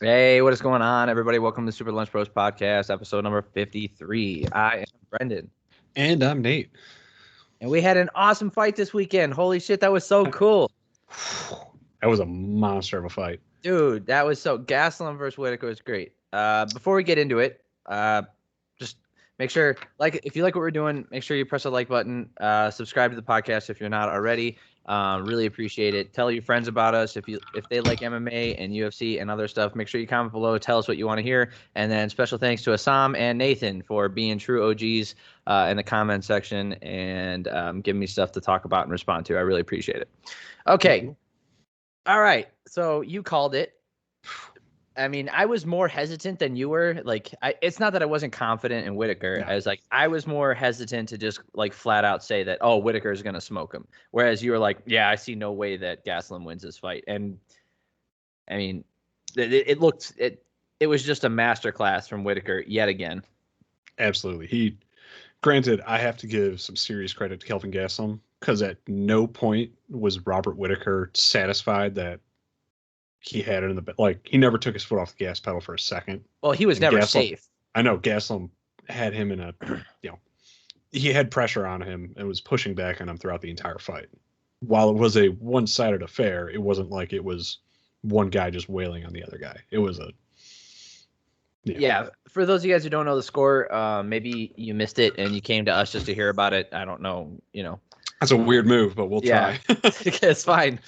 Hey, what is going on, everybody? Welcome to Super Lunch Bros Podcast, episode number 53. I am Brendan. And I'm Nate. And we had an awesome fight this weekend. Holy shit, that was so cool. That was a monster of a fight. Dude, that was so... Gaslam versus Whittaker was great. Before we get into it, just make sure, if you like what we're doing, make sure you press the like button. Subscribe to the podcast if you're not already. Really appreciate it. Tell your friends about us if they like MMA and UFC and other stuff. Make sure you comment below. Tell us what you want to hear. And then special thanks to Assam and Nathan for being true OGs in the comment section and giving me stuff to talk about and respond to. I really appreciate it. Okay. All right. So you called it. I mean, I was more hesitant than you were. It's not that I wasn't confident in Whittaker. No. I was more hesitant to just flat out say that, oh, Whittaker is going to smoke him. Whereas you were like, yeah, I see no way that Gaslam wins this fight. And I mean, it was just a masterclass from Whittaker yet again. Absolutely. Granted, I have to give some serious credit to Kelvin Gaslam because at no point was Robert Whittaker satisfied that he had it in the he never took his foot off the gas pedal for a second. Well, he was never safe. I know Gaslam had him in he had pressure on him and was pushing back on him throughout the entire fight. While it was a one-sided affair, it wasn't like it was one guy just wailing on the other guy. It was yeah. For those of you guys who don't know the score, maybe you missed it and you came to us just to hear about it. I don't know. That's a weird move, but we'll try. It's fine.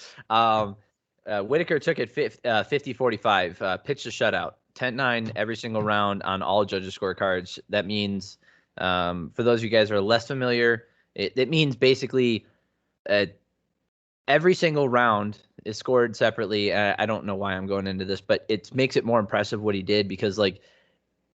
Whittaker took it 50-45, pitched a shutout, 10-9 every single round on all judges' scorecards. That means, for those of you guys who are less familiar, it means basically every single round is scored separately. I don't know why I'm going into this, but it makes it more impressive what he did because,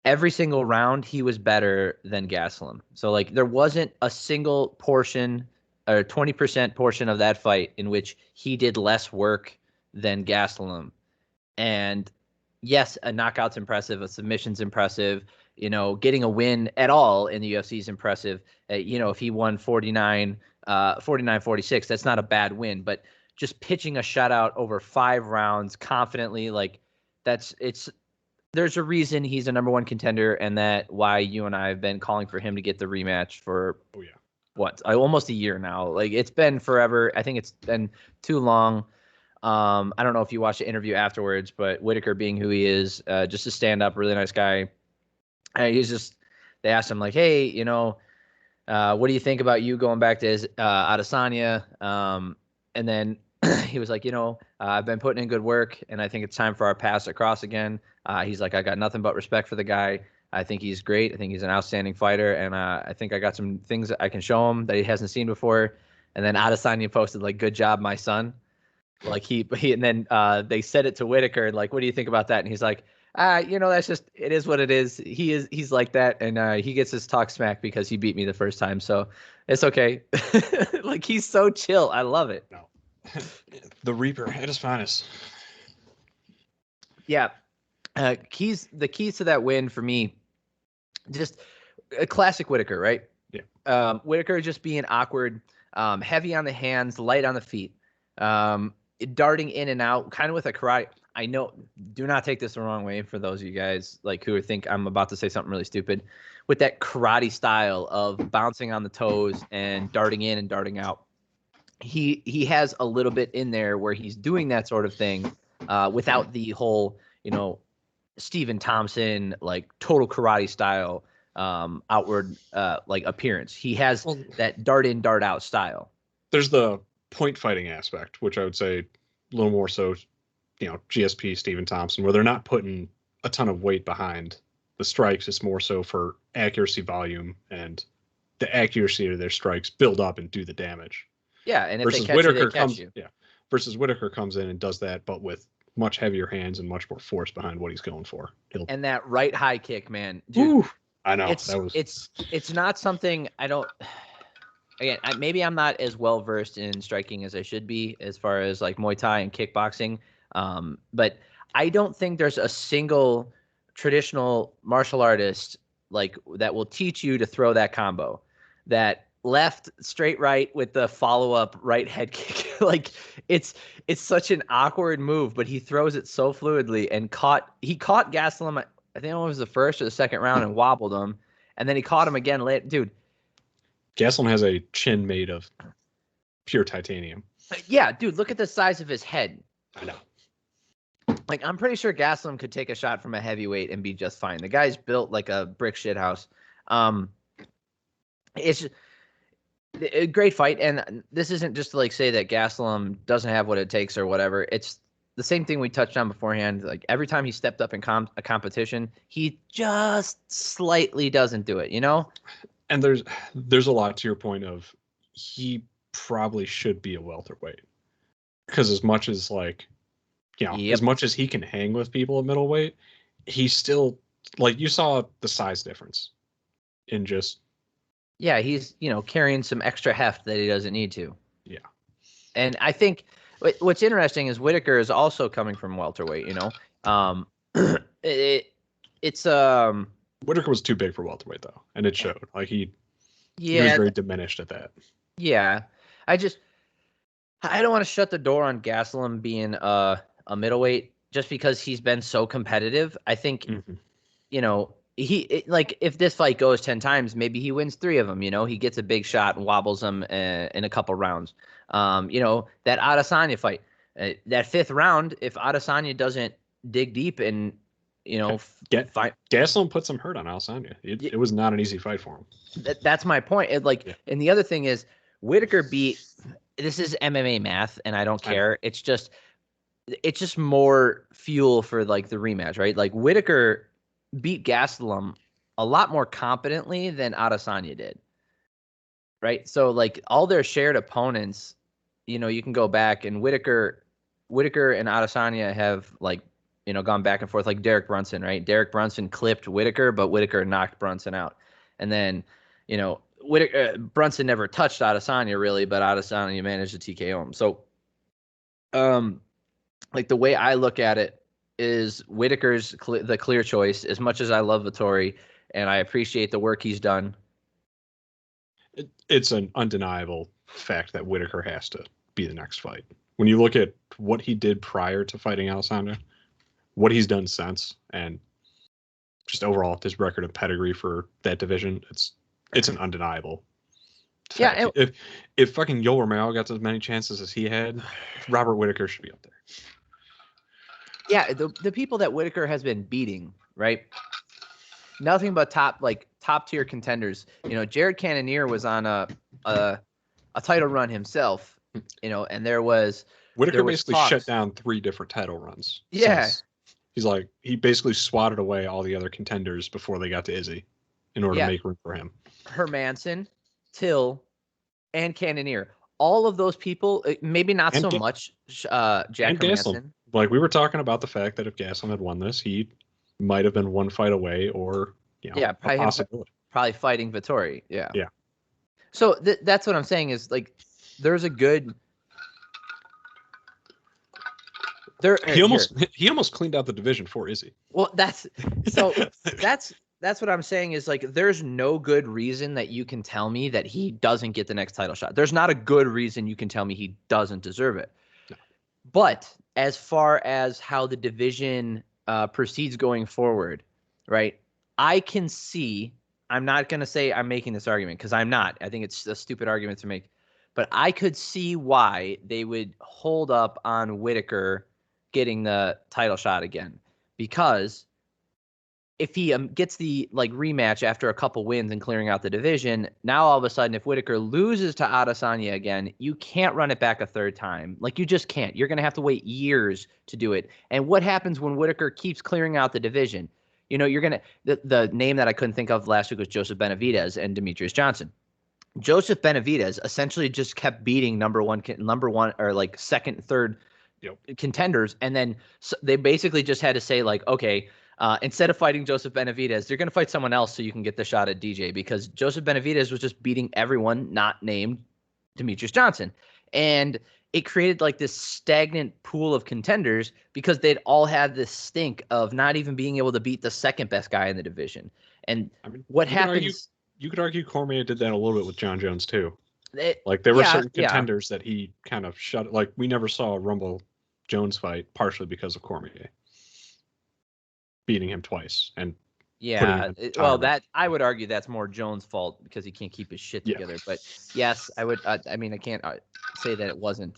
every single round he was better than Gaslam. So, there wasn't a single portion or 20% portion of that fight in which he did less work than Gastelum. And yes, a knockout's impressive, a submission's impressive, getting a win at all in the UFC is impressive. If he won 49-46, that's not a bad win, but just pitching a shutout over 5 rounds confidently, there's a reason he's a number one contender, and that why you and I have been calling for him to get the rematch for almost a year now. It's been forever. I think it's been too long. I don't know if you watched the interview afterwards, but Whittaker, being who he is, just a stand-up, really nice guy. They asked him hey, what do you think about you going back to Adesanya? And then he was like, I've been putting in good work, and I think it's time for our paths to cross again. He's like, I got nothing but respect for the guy. I think he's great. I think he's an outstanding fighter, and I think I got some things that I can show him that he hasn't seen before. And then Adesanya posted good job, my son. And then they said it to Whittaker, and what do you think about that? And he's like, that's just, it is what it is. He's like that, and he gets his talk smack because he beat me the first time, so it's okay. He's so chill. I love it. No, the Reaper at his finest. Yeah, the keys to that win for me, just a classic Whittaker, right? Yeah. Whittaker just being awkward, heavy on the hands, light on the feet. Darting in and out, kind of with a karate. I know, do not take this the wrong way for those of you guys who think I'm about to say something really stupid. With that karate style of bouncing on the toes and darting in and darting out, he has a little bit in there where he's doing that sort of thing without the whole Stephen Thompson total karate style outward appearance. He has that dart in, dart out style. There's the point fighting aspect, which I would say a little more so, GSP, Stephen Thompson, where they're not putting a ton of weight behind the strikes. It's more so for accuracy, volume, and the accuracy of their strikes build up and do the damage. Yeah, and if they catch you, they catch you. Yeah, versus Whittaker comes in and does that, but with much heavier hands and much more force behind what he's going for. And that right high kick, man, dude. I know. It's not something I don't. Again, maybe I'm not as well versed in striking as I should be as far as Muay Thai and kickboxing. But I don't think there's a single traditional martial artist that will teach you to throw that combo that left, straight right with the follow-up right head kick. Like it's such an awkward move, but he throws it so fluidly and he caught Gaslam, I think it was the first or the second round, and wobbled him. And then he caught him again late. Dude. Gaslam has a chin made of pure titanium. Yeah, dude, look at the size of his head. I know. Like, I'm pretty sure Gaslam could take a shot from a heavyweight and be just fine. The guy's built like a brick shit house. It's just a great fight. And this isn't just to like say that Gaslam doesn't have what it takes or whatever. It's the same thing we touched on beforehand. Like every time he stepped up in a competition, he just slightly doesn't do it, you know? And there's a lot to your point of he probably should be a welterweight. Because as much as like, you know, as much as he can hang with people at middleweight, he's still like, you saw the size difference in just. Yeah, he's, you know, carrying some extra heft that he doesn't need to. Yeah. And I think what's interesting is Whittaker is also coming from welterweight, you know. Whittaker was too big for welterweight though, and it showed. Like he was very diminished at that. Yeah. I don't want to shut the door on Gaslam being a middleweight just because he's been so competitive. I think you know, if this fight goes 10 times, maybe he wins 3 of them, you know, he gets a big shot and wobbles them in a couple rounds. You know, that Adesanya fight, that 5th round, if Adesanya doesn't dig deep and, you know, Gaslam put some hurt on Adesanya. It was not an easy fight for him. That's my point. And the other thing is Whittaker this is MMA math and I don't care. It's just more fuel for like the rematch, right? Like Whittaker beat Gastelum a lot more competently than Adesanya did. Right? So like all their shared opponents, you know, you can go back and Whittaker and Adesanya have like, you know, gone back and forth like Derek Brunson, right? Derek Brunson clipped Whittaker, but Whittaker knocked Brunson out. And then, you know, Brunson never touched Adesanya really, but Adesanya managed to TKO him. So like the way I look at it is Whittaker's the clear choice. As much as I love Vettori and I appreciate the work he's done, it's an undeniable fact that Whittaker has to be the next fight. When you look at what he did prior to fighting Adesanya, what he's done since, and just overall his record of pedigree for that division, it's an undeniable fact. Yeah, if fucking Yoel Romero got as many chances as he had, Robert Whittaker should be up there. Yeah, the people that Whittaker has been beating, right? Nothing but top tier contenders. You know, Jared Cannonier was on a title run himself. You know, and Whittaker basically shut down 3 different title runs. Yeah, he basically swatted away all the other contenders before they got to Izzy, in order to make room for him. Hermanson, Till, and Cannonier. All of those people, maybe not so much Jack Hermanson. Like we were talking about the fact that if Gaslam had won this, he might have been 1 fight away, or a possibility. Probably fighting Vettori. Yeah. Yeah. So that's what I'm saying is like there's a good. He almost cleaned out the division for Izzy. Well, that's what I'm saying is like there's no good reason that you can tell me that he doesn't get the next title shot. There's not a good reason you can tell me he doesn't deserve it. No. But as far as how the division proceeds going forward, right? I can see. I'm not going to say I'm making this argument because I'm not. I think it's a stupid argument to make. But I could see why they would hold up on Whittaker getting the title shot again, because if he gets the rematch after a couple wins and clearing out the division, now all of a sudden if Whittaker loses to Adesanya again, you can't run it back a 3rd time. Like you just can't. You're going to have to wait years to do it. And what happens when Whittaker keeps clearing out the division? You know, you're going to the name that I couldn't think of last week was Joseph Benavidez and Demetrius Johnson. Joseph Benavidez essentially just kept beating number one or like 2nd, 3rd contenders. And then they basically just had to say like, okay, instead of fighting Joseph Benavidez, you're going to fight someone else so you can get the shot at DJ, because Joseph Benavidez was just beating everyone not named Demetrius Johnson. And it created like this stagnant pool of contenders because they'd all had this stink of not even being able to beat the 2nd best guy in the division. And what happens? you could argue Cormier did that a little bit with John Jones too. Like there were certain contenders that he kind of shut. Like we never saw a Rumble Jones fight, partially because of Cormier beating him twice and that I would argue that's more Jones' fault because he can't keep his shit together. But yes, I would. I mean, I can't say that it wasn't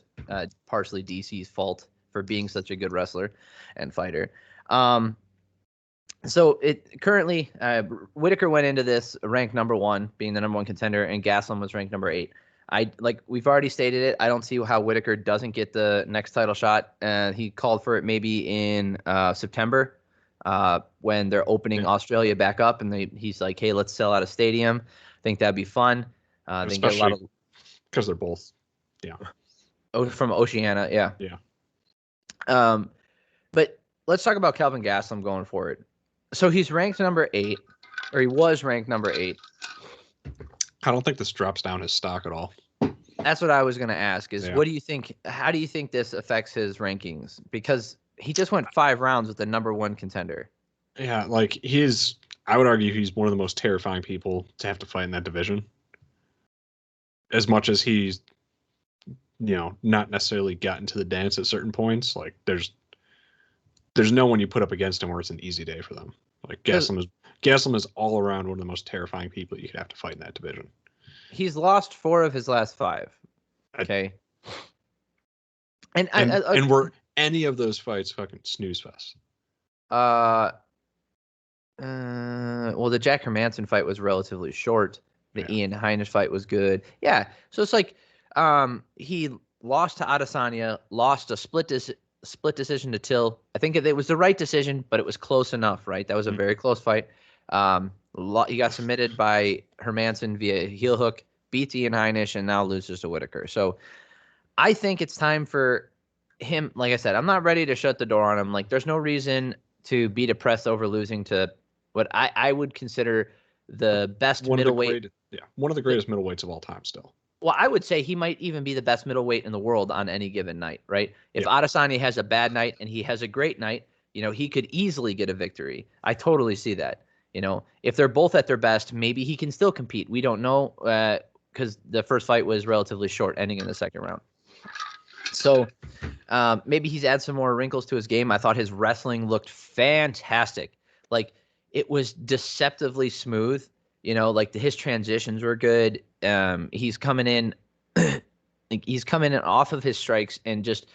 partially DC's fault for being such a good wrestler and fighter. So it currently Whittaker went into this ranked number 1, being the number 1 contender, and Gaslam was ranked number 8. We've already stated it. I don't see how Whittaker doesn't get the next title shot. He called for it maybe in September. When they're opening Australia back up, and he's like, "Hey, let's sell out a stadium." I think that'd be fun. They get a lot of because they're both, from Oceania, yeah. But let's talk about Kelvin Gastelum going forward. So he's ranked number 8, or he was ranked number 8. I don't think this drops down his stock at all. That's what I was going to ask. What do you think? How do you think this affects his rankings? Because he just went 5 rounds with the number 1 contender. Yeah, like I would argue he's one of the most terrifying people to have to fight in that division. As much as he's, not necessarily gotten to the dance at certain points, like there's no one you put up against him where it's an easy day for them. Like Gaslam is all around one of the most terrifying people you could have to fight in that division. He's lost 4 of his last 5. Okay. And were any of those fights fucking snooze fest? Well, the Jack Hermanson fight was relatively short. The Ian Heinisch fight was good. Yeah. So it's like he lost to Adesanya, lost a split decision to Till. I think it was the right decision, but it was close enough, right? That was a very close fight. He got submitted by Hermanson via heel hook, beats Ian Heinisch, and now loses to Whittaker. So I think it's time for him. Like I said, I'm not ready to shut the door on him. Like there's no reason to be depressed over losing to what I would consider the best middleweight. One of the greatest middleweights of all time still. Well, I would say he might even be the best middleweight in the world on any given night, right? If Adesanya has a bad night and he has a great night, he could easily get a victory. I totally see that. If they're both at their best, maybe he can still compete. We don't know because the first fight was relatively short, ending in the second round. So maybe he's added some more wrinkles to his game. I thought his wrestling looked fantastic. Like it was deceptively smooth. Like his transitions were good. He's coming in, off of his strikes and just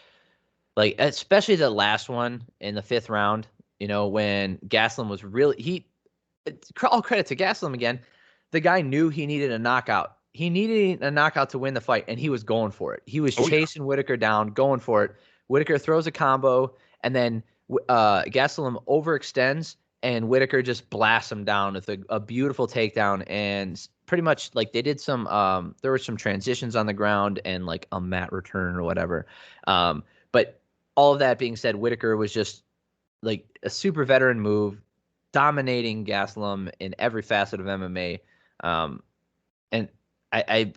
like, especially the last one in the 5th round. When Gaslam was really all credit to Gaslam again. The guy knew he needed a knockout. He needed a knockout to win the fight, and he was going for it. He was chasing Whittaker down, going for it. Whittaker throws a combo, and then Gastelum overextends, and Whittaker just blasts him down with a beautiful takedown. And pretty much like they did some there were some transitions on the ground and like a mat return or whatever. But all of that being said, Whittaker was just like a super veteran move, dominating Gastelum in every facet of MMA. And I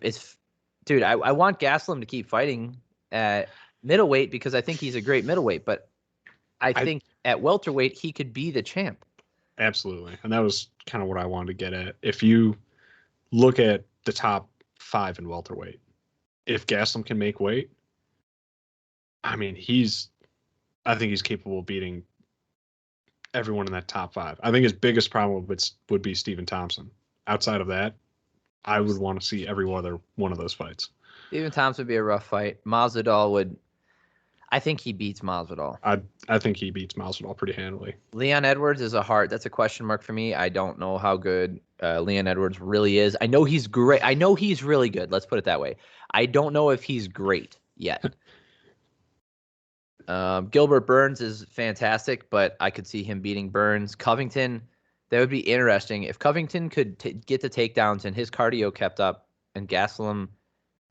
want Gastelum to keep fighting at middleweight because I think he's a great middleweight, but I think at welterweight he could be the champ. Absolutely. And that was kind of what I wanted to get at. If you look at the top 5 in welterweight, if Gastelum can make weight, I mean, I think he's capable of beating everyone in that top 5. I think his biggest problem would be Stephen Thompson. Outside of that, I would want to see every other one of those fights. Stephen Thompson would be a rough fight. Masvidal would. I think he beats Masvidal. I think he beats Masvidal pretty handily. Leon Edwards is that's a question mark for me. I don't know how good Leon Edwards really is. I know he's great. I know he's really good. Let's put it that way. I don't know if he's great yet. Gilbert Burns is fantastic, but I could see him beating Burns. Covington, that would be interesting. If Covington could get the takedowns and his cardio kept up and Gastelum,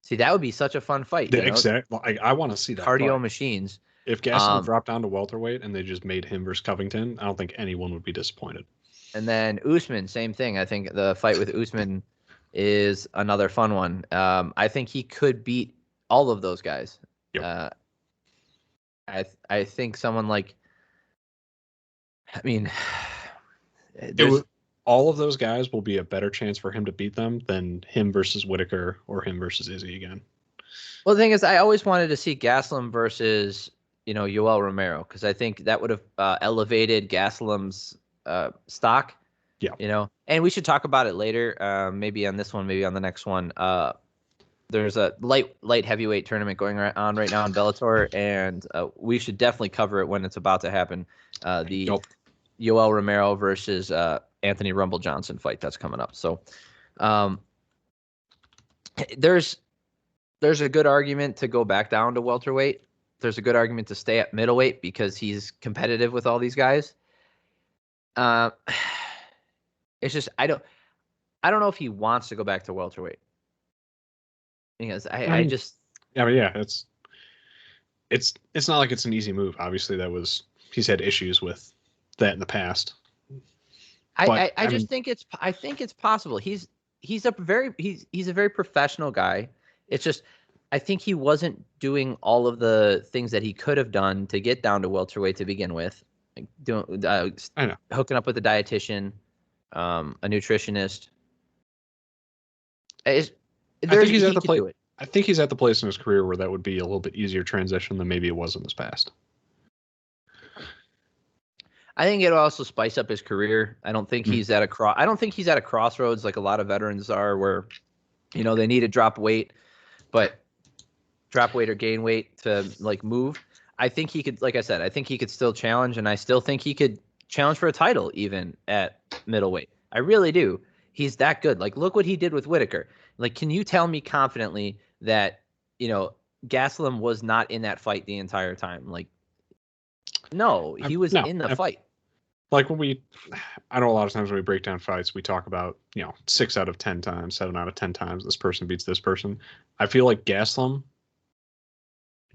see, that would be such a fun fight. Exactly. I want to see that cardio fight. Machines. If Gastelum dropped down to welterweight and they just made him versus Covington, I don't think anyone would be disappointed. And then Usman, same thing. I think the fight with Usman is another fun one. I think he could beat all of those guys. Yep. I think someone like, I mean, all of those guys will be a better chance for him to beat them than him versus Whittaker or him versus Izzy again. Well, the thing is, I always wanted to see Gaslam versus, Yoel Romero, because I think that would have elevated Gaslam's stock. Yeah. And we should talk about it later, maybe on this one, maybe on the next one. There's a light heavyweight tournament going on right now in Bellator, and we should definitely cover it when it's about to happen. The Yoel Romero versus Anthony Rumble Johnson fight that's coming up. So there's a good argument to go back down to welterweight. There's a good argument to stay at middleweight because he's competitive with all these guys. It's just I don't know if he wants to go back to welterweight. Because it's not like it's an easy move. Obviously, he's had issues with that in the past. I think it's possible. He's a very professional guy. It's just I think he wasn't doing all of the things that he could have done to get down to welterweight to begin with. Like hooking up with a dietitian, a nutritionist. I think he's at the place in his career where that would be a little bit easier transition than maybe it was in his past. I think it'll also spice up his career. I don't think he's at a crossroads like a lot of veterans are, where they need to drop weight, but drop weight or gain weight to like move. I think he could, like I said, I think he could still challenge, and I still think he could challenge for a title even at middleweight. I really do. He's that good. Like, look what he did with Whittaker. Like, can you tell me confidently that, Gaslam was not in that fight the entire time? Like, no, he was in the fight. Like I know a lot of times when we break down fights, we talk about, 6 out of 10 times, 7 out of 10 times, this person beats this person. I feel like Gaslam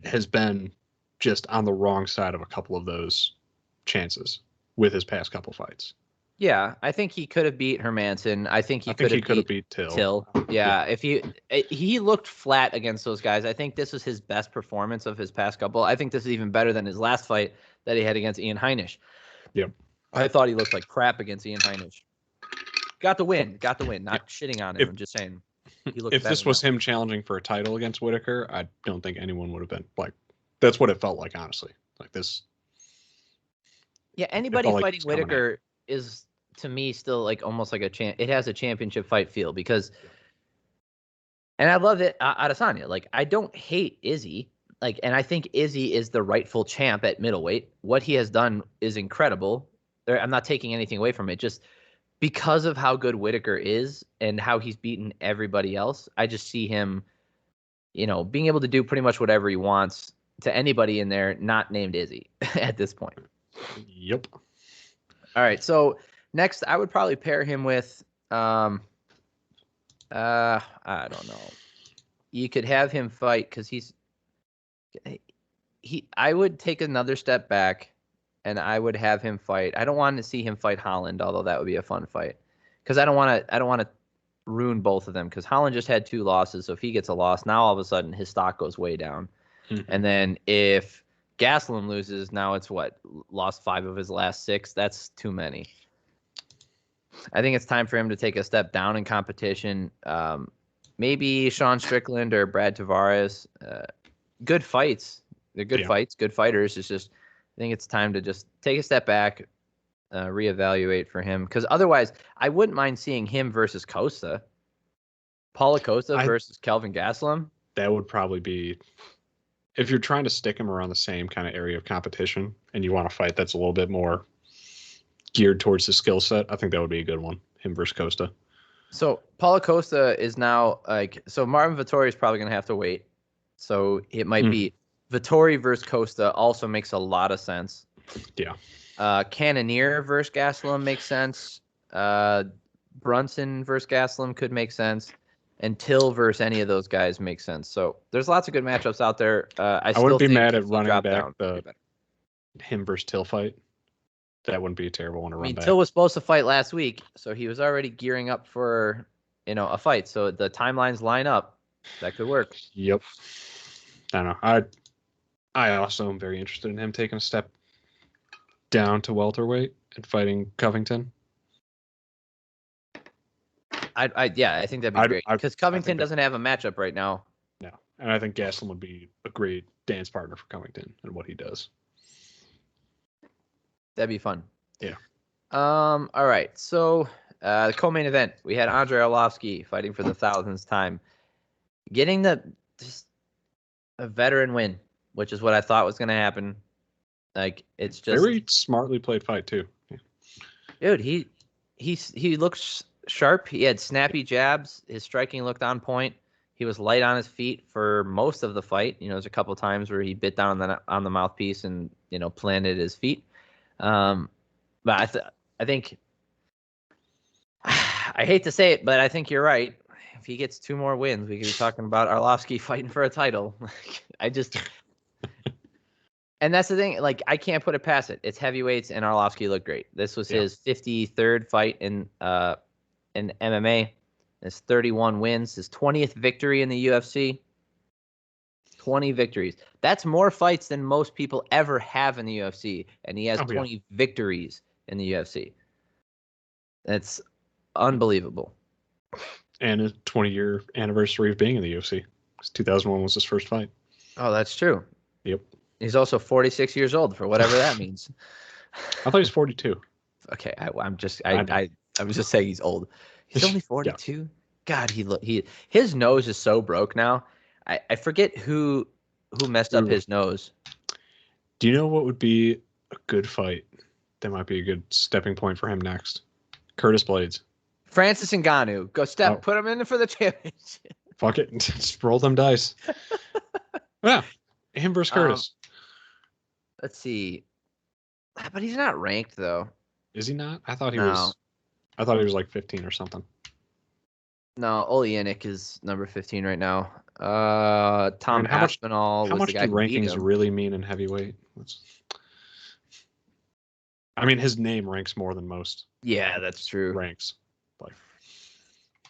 has been just on the wrong side of a couple of those chances with his past couple fights. Yeah, I think he could have beat Hermanson. I think he could have beat Till. Yeah, if he looked flat against those guys. I think this was his best performance of his past couple. I think this is even better than his last fight that he had against Ian Heinisch. Yep. I thought he looked like crap against Ian Heinisch. Got the win. Not shitting on him. I'm just saying. If this was him challenging for a title against Whittaker, I don't think anyone would have been like. That's what it felt like, honestly. Like this. Yeah, anybody fighting Whittaker is, to me, still like almost like it has a championship fight feel because, and I love it, Adesanya. Like, I don't hate Izzy. Like, and I think Izzy is the rightful champ at middleweight. What he has done is incredible. I'm not taking anything away from it. Just because of how good Whittaker is and how he's beaten everybody else, I just see him, being able to do pretty much whatever he wants to anybody in there not named Izzy at this point. Yep. All right, so next I would probably pair him with I don't know. You could have him fight because I would take another step back and I would have him fight. I don't want to see him fight Holland, although that would be a fun fight. Because I don't want to ruin both of them, because Holland just had 2 losses, so if he gets a loss, now all of a sudden his stock goes way down. Mm-hmm. And then if Gaslam loses, now it's lost 5 of his last 6. That's too many. I think it's time for him to take a step down in competition. Maybe Sean Strickland or Brad Tavares. Good fights. They're good fights, good fighters. It's just, I think it's time to just take a step back, reevaluate for him. Because otherwise, I wouldn't mind seeing him versus Costa. Paulo Costa versus Kelvin Gaslam. That would probably be, if you're trying to stick him around the same kind of area of competition and you want to fight that's a little bit more geared towards his skill set, I think that would be a good one. Him versus Costa. So Paulo Costa is now Marvin Vettori is probably going to have to wait. So it might be Vettori versus Costa also makes a lot of sense. Yeah. Cannonier versus Gaslam makes sense. Brunson versus Gaslam could make sense. And Till versus any of those guys makes sense. So there's lots of good matchups out there. I wouldn't be mad at running back him versus Till fight. That wouldn't be a terrible one to run back. Till was supposed to fight last week, so he was already gearing up for a fight. So the timelines line up. That could work. Yep. I don't know. I also am very interested in him taking a step down to welterweight and fighting Covington. I think that'd be great because Covington doesn't have a matchup right now. No, and I think Gaslam would be a great dance partner for Covington and what he does. That'd be fun. Yeah. All right. So the co-main event, we had Andrei Arlovski fighting for the 1000th time, getting just a veteran win, which is what I thought was going to happen. Like it's just very smartly played fight too. Yeah. Dude, he looks sharp. He had snappy jabs. His striking looked on point. He was light on his feet for most of the fight. You know, there's a couple of times where he bit down on the mouthpiece and planted his feet. But I think I hate to say it, but I think you're right. If he gets 2 more wins, we could be talking about Arlovski fighting for a title. And that's the thing. Like, I can't put it past it. It's heavyweights, and Arlovski looked great. This was his 53rd fight in MMA. His 31 wins. His 20th victory in the UFC. 20 victories. That's more fights than most people ever have in the UFC, and he has 20 victories in the UFC. That's unbelievable. And a 20-year anniversary of being in the UFC. 2001 was his first fight. Oh, that's true. Yep. He's also 46 years old, for whatever that means. I thought he was 42. Okay, I'm just saying he's old. He's only 42. Yeah. God, his nose is so broke now. I forget who messed up his nose. Do you know what would be a good fight? That might be a good stepping point for him next. Curtis Blades. Francis Ngannou. Go put him in for the championship. Fuck it. Just roll them dice. Yeah. Him versus Curtis. Let's see. But he's not ranked though. Is he not? I thought he was. I thought he was like 15 or something. No, Oleinik is number 15 right now. Tom Aspinall was the guy who beat him. How much do rankings really mean in heavyweight? I mean, his name ranks more than most. Yeah, that's true. Ranks.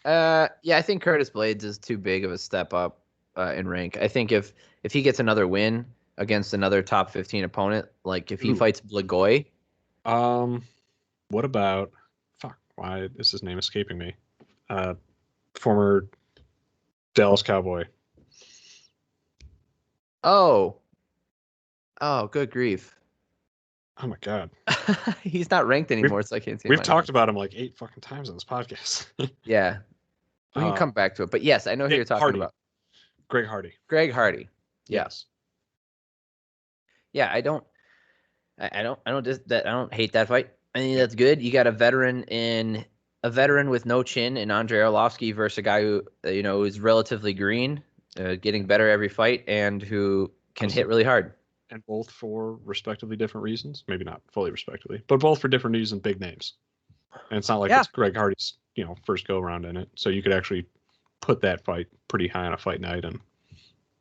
Yeah, I think Curtis Blades is too big of a step up in rank. I think if he gets another win against another top 15 opponent, like if he fights Blagoy. What about why is his name escaping me? Former Dallas Cowboy. Oh, good grief. Oh my God. He's not ranked anymore, so I can't see. We've talked about him like 8 fucking times on this podcast. Yeah. We can come back to it. But yes, I know who you're talking about. Greg Hardy. Greg Hardy. Yes. Yeah, I don't hate that fight. I think that's good. You got a veteran with no chin in Andrei Arlovski versus a guy who is relatively green, getting better every fight, and who can hit really hard. And both for respectively different reasons. Maybe not fully respectively, but both for different reasons, big names. And it's not like it's Greg Hardy's first go around in it. So you could actually put that fight pretty high on a fight night, and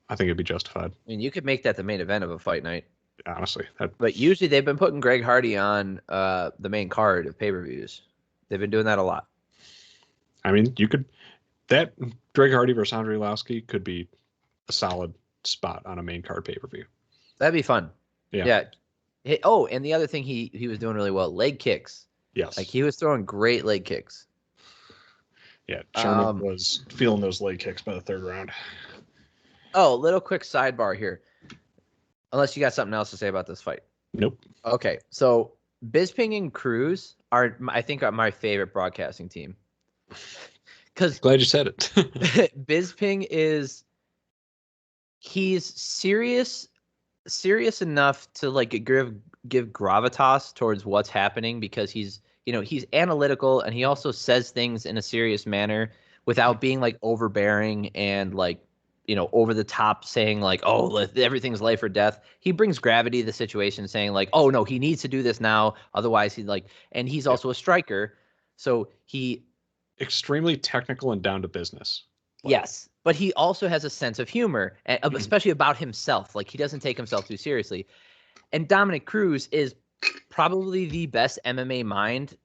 I think it'd be justified. I mean, you could make that the main event of a fight night. Honestly. But usually they've been putting Greg Hardy on the main card of pay-per-views. They've been doing that a lot. I mean, that Greg Hardy versus Andrei Arlovski could be a solid spot on a main card pay-per-view. That'd be fun. Yeah. And the other thing he was doing really well, leg kicks. Yes. Like he was throwing great leg kicks. Yeah, Sherman was feeling those leg kicks by the 3rd round. Oh, little quick sidebar here. Unless you got something else to say about this fight. Nope. Okay, so Bisping and Cruz are my favorite broadcasting team. Because glad you said it. Bisping he's serious enough to like give gravitas towards what's happening, because he's analytical, and he also says things in a serious manner without being like overbearing and like over the top, saying like, oh, everything's life or death. He brings gravity to the situation, saying like, oh no, he needs to do this now, otherwise and he's also a striker, so he extremely technical and down to business. Yes, but he also has a sense of humor, especially about himself. Like he doesn't take himself too seriously. And Dominic Cruz is probably the best MMA mind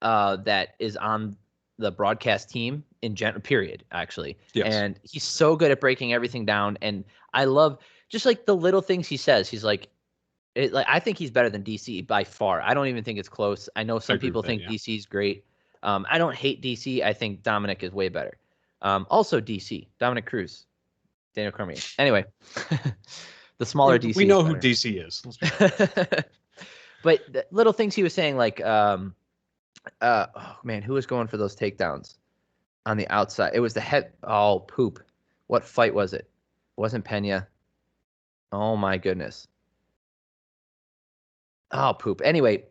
that is on the broadcast team in general, period, actually. Yes. And he's so good at breaking everything down. And I love just like the little things he says. He's like I think he's better than DC by far. I don't even think it's close. I know some people think DC's great. I don't hate DC. I think Dominic is way better. Also DC, Dominic Cruz, Daniel Cormier. Anyway, the smaller DC. We know who DC is. Let's be but the little things he was saying, like, oh man, who was going for those takedowns on the outside? It was the head. Oh, poop. What fight was it? It wasn't Pena. Oh my goodness. Oh, poop. Anyway,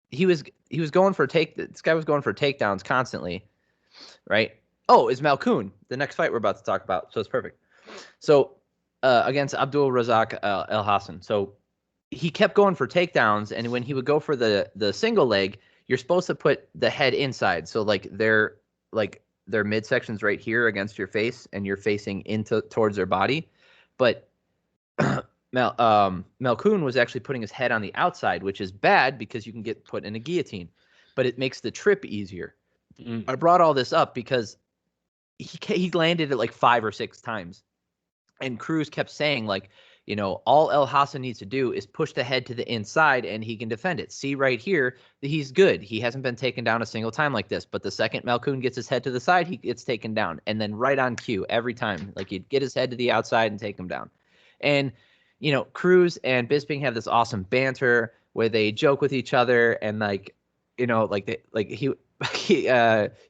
he was going for this guy was going for takedowns constantly, right? Oh, it's Malkoun, the next fight we're about to talk about. So it's perfect. So against Abdul Razak El Hassan. So he kept going for takedowns, and when he would go for the single leg, you're supposed to put the head inside. So their midsection's right here against your face, and you're facing towards their body. But Malkoun was actually putting his head on the outside, which is bad because you can get put in a guillotine, but it makes the trip easier. I brought all this up because he landed it like 5 or 6 times, and Cruz kept saying, like, you know, all El Hassan needs to do is push the head to the inside and he can defend it. See right here that he's good. He hasn't been taken down a single time like this, but the second Malkoun gets his head to the side, he gets taken down, and then right on cue every time, like he'd get his head to the outside and take him down. And you know, Cruz and Bisping have this awesome banter where they joke with each other, and like, you know, he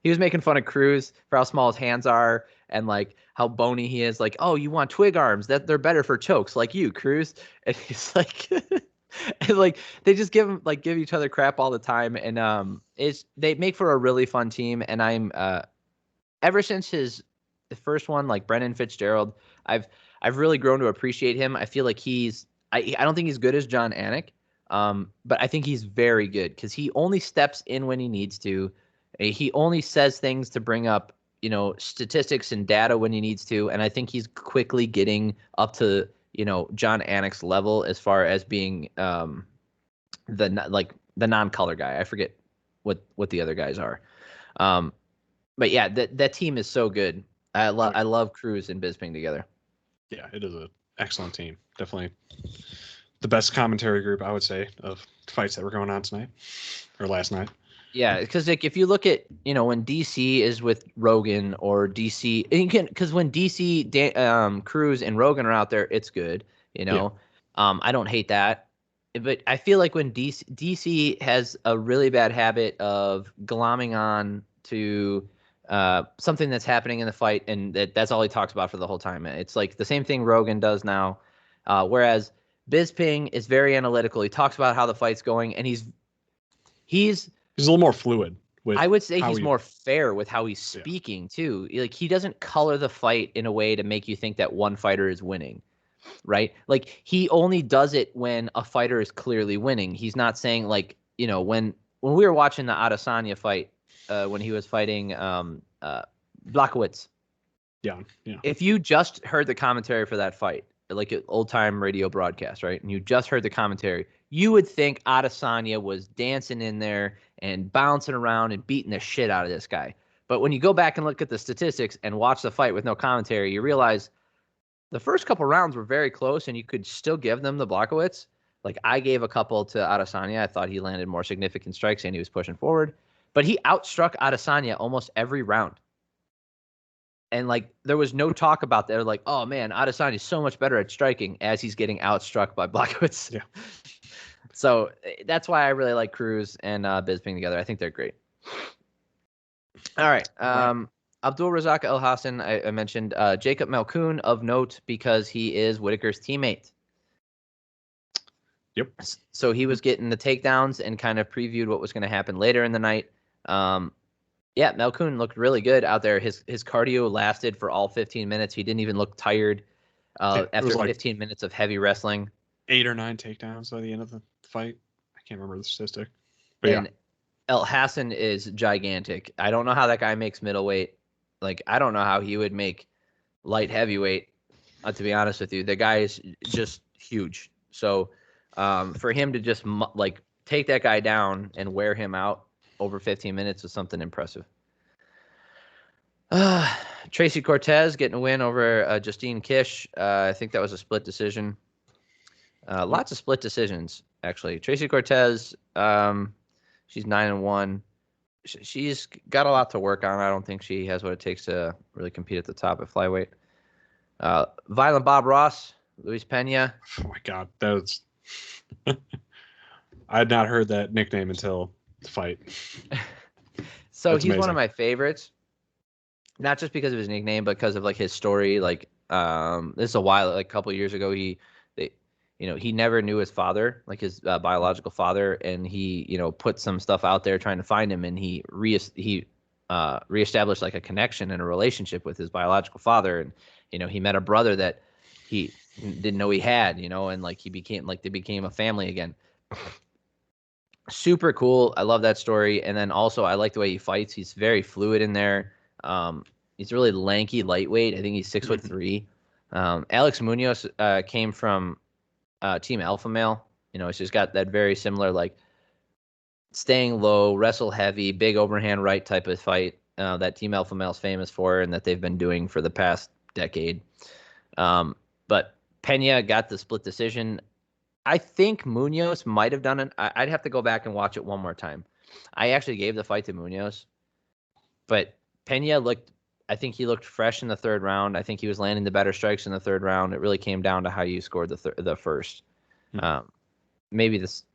was making fun of Cruz for how small his hands are and like how bony he is. Like, oh, you want twig arms? That they're better for chokes, like you, Cruz. And he's like, and like they just give each other crap all the time, and they make for a really fun team. And I'm ever since the first one, like Brennan Fitzgerald, I've really grown to appreciate him. I feel like I don't think he's good as John Anik, but I think he's very good because he only steps in when he needs to. He only says things to bring up, you know, statistics and data when he needs to. And I think he's quickly getting up to, you know, John Anik's level as far as being the non-color guy. I forget what the other guys are. But yeah, that team is so good. I love Cruz and Bisping together. Yeah, it is an excellent team. Definitely the best commentary group, I would say, of fights that were going on tonight or last night. Yeah, because like if you look at, you know, when DC is with Rogan or DC, because when DC, Cruz and Rogan are out there, it's good. You know, yeah. I don't hate that, but I feel like when DC has a really bad habit of glomming on to something that's happening in the fight, and that's all he talks about for the whole time. It's like the same thing Rogan does now, whereas Bisping is very analytical. He talks about how the fight's going, and he's a little more fluid. I would say he's more fair with how he's speaking too. Like he doesn't color the fight in a way to make you think that one fighter is winning, right? Like he only does it when a fighter is clearly winning. He's not saying like, you know, when we were watching the Adesanya fight, when he was fighting Blachowicz. Yeah. If you just heard the commentary for that fight, like an old-time radio broadcast, right, and you just heard the commentary, you would think Adesanya was dancing in there and bouncing around and beating the shit out of this guy. But when you go back and look at the statistics and watch the fight with no commentary, you realize the first couple rounds were very close, and you could still give them the Blachowicz. Like I gave a couple to Adesanya. I thought he landed more significant strikes and he was pushing forward. But he outstruck Adesanya almost every round. And like there was no talk about that. Like, oh man, Adesanya is so much better at striking as he's getting outstruck by Blachowicz. Yeah. So that's why I really like Cruz and Bisping together. I think they're great. All right. Abdul Razak El Hassan, I mentioned Jacob Malkoun of note because he is Whittaker's teammate. Yep. So he was getting the takedowns and kind of previewed what was going to happen later in the night. Yeah, Malkoun looked really good out there. His cardio lasted for all 15 minutes. He didn't even look tired after 15 minutes of heavy wrestling. 8 or 9 takedowns by the end of the fight. I can't remember the statistic. But and El Hassan is gigantic. I don't know how that guy makes middleweight. Like, I don't know how he would make light heavyweight, to be honest with you. The guy is just huge. So for him to just like take that guy down and wear him out over 15 minutes was something impressive. Tracy Cortez getting a win over Justine Kish. I think that was a split decision. Lots of split decisions, actually. Tracy Cortez, she's 9-1. she's got a lot to work on. I don't think she has what it takes to really compete at the top at flyweight. Violent Bob Ross, Luis Pena. Oh my God, that was. I had not heard that nickname until the fight. So he's one of my favorites, not just because of his nickname, but because of like his story. Like, this is a couple of years ago, he never knew his father, like his biological father, and he, put some stuff out there trying to find him, and he reestablished like a connection and a relationship with his biological father, and he met a brother that he didn't know he had, and like they became a family again. Super cool. I love that story. And then also I like the way he fights. He's very fluid in there. He's really lanky, lightweight. I think he's 6'3". Alex Munoz came from Team Alpha Male. It's just got that very similar, like, staying low, wrestle heavy, big overhand right type of fight that Team Alpha Male is famous for and that they've been doing for the past decade. But Pena got the split decision. I think Munoz might have done it. I'd have to go back and watch it one more time. I actually gave the fight to Munoz, but Pena I think he looked fresh in the third round. I think he was landing the better strikes in the third round. It really came down to how you scored the first. Maybe this,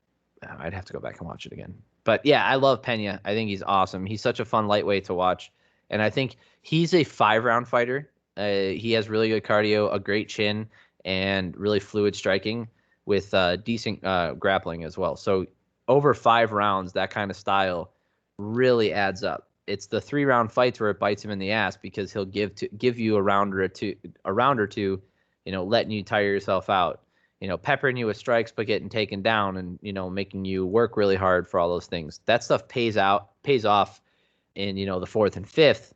I'd have to go back and watch it again. But yeah, I love Pena. I think he's awesome. He's such a fun lightweight to watch. And I think he's a 5-round fighter. He has really good cardio, a great chin, and really fluid striking with decent grappling as well. So over 5 rounds, that kind of style really adds up. It's the 3-round fights where it bites him in the ass because he'll give you a round or two, letting you tire yourself out, peppering you with strikes but getting taken down and making you work really hard for all those things. That stuff pays off in the 4th and 5th.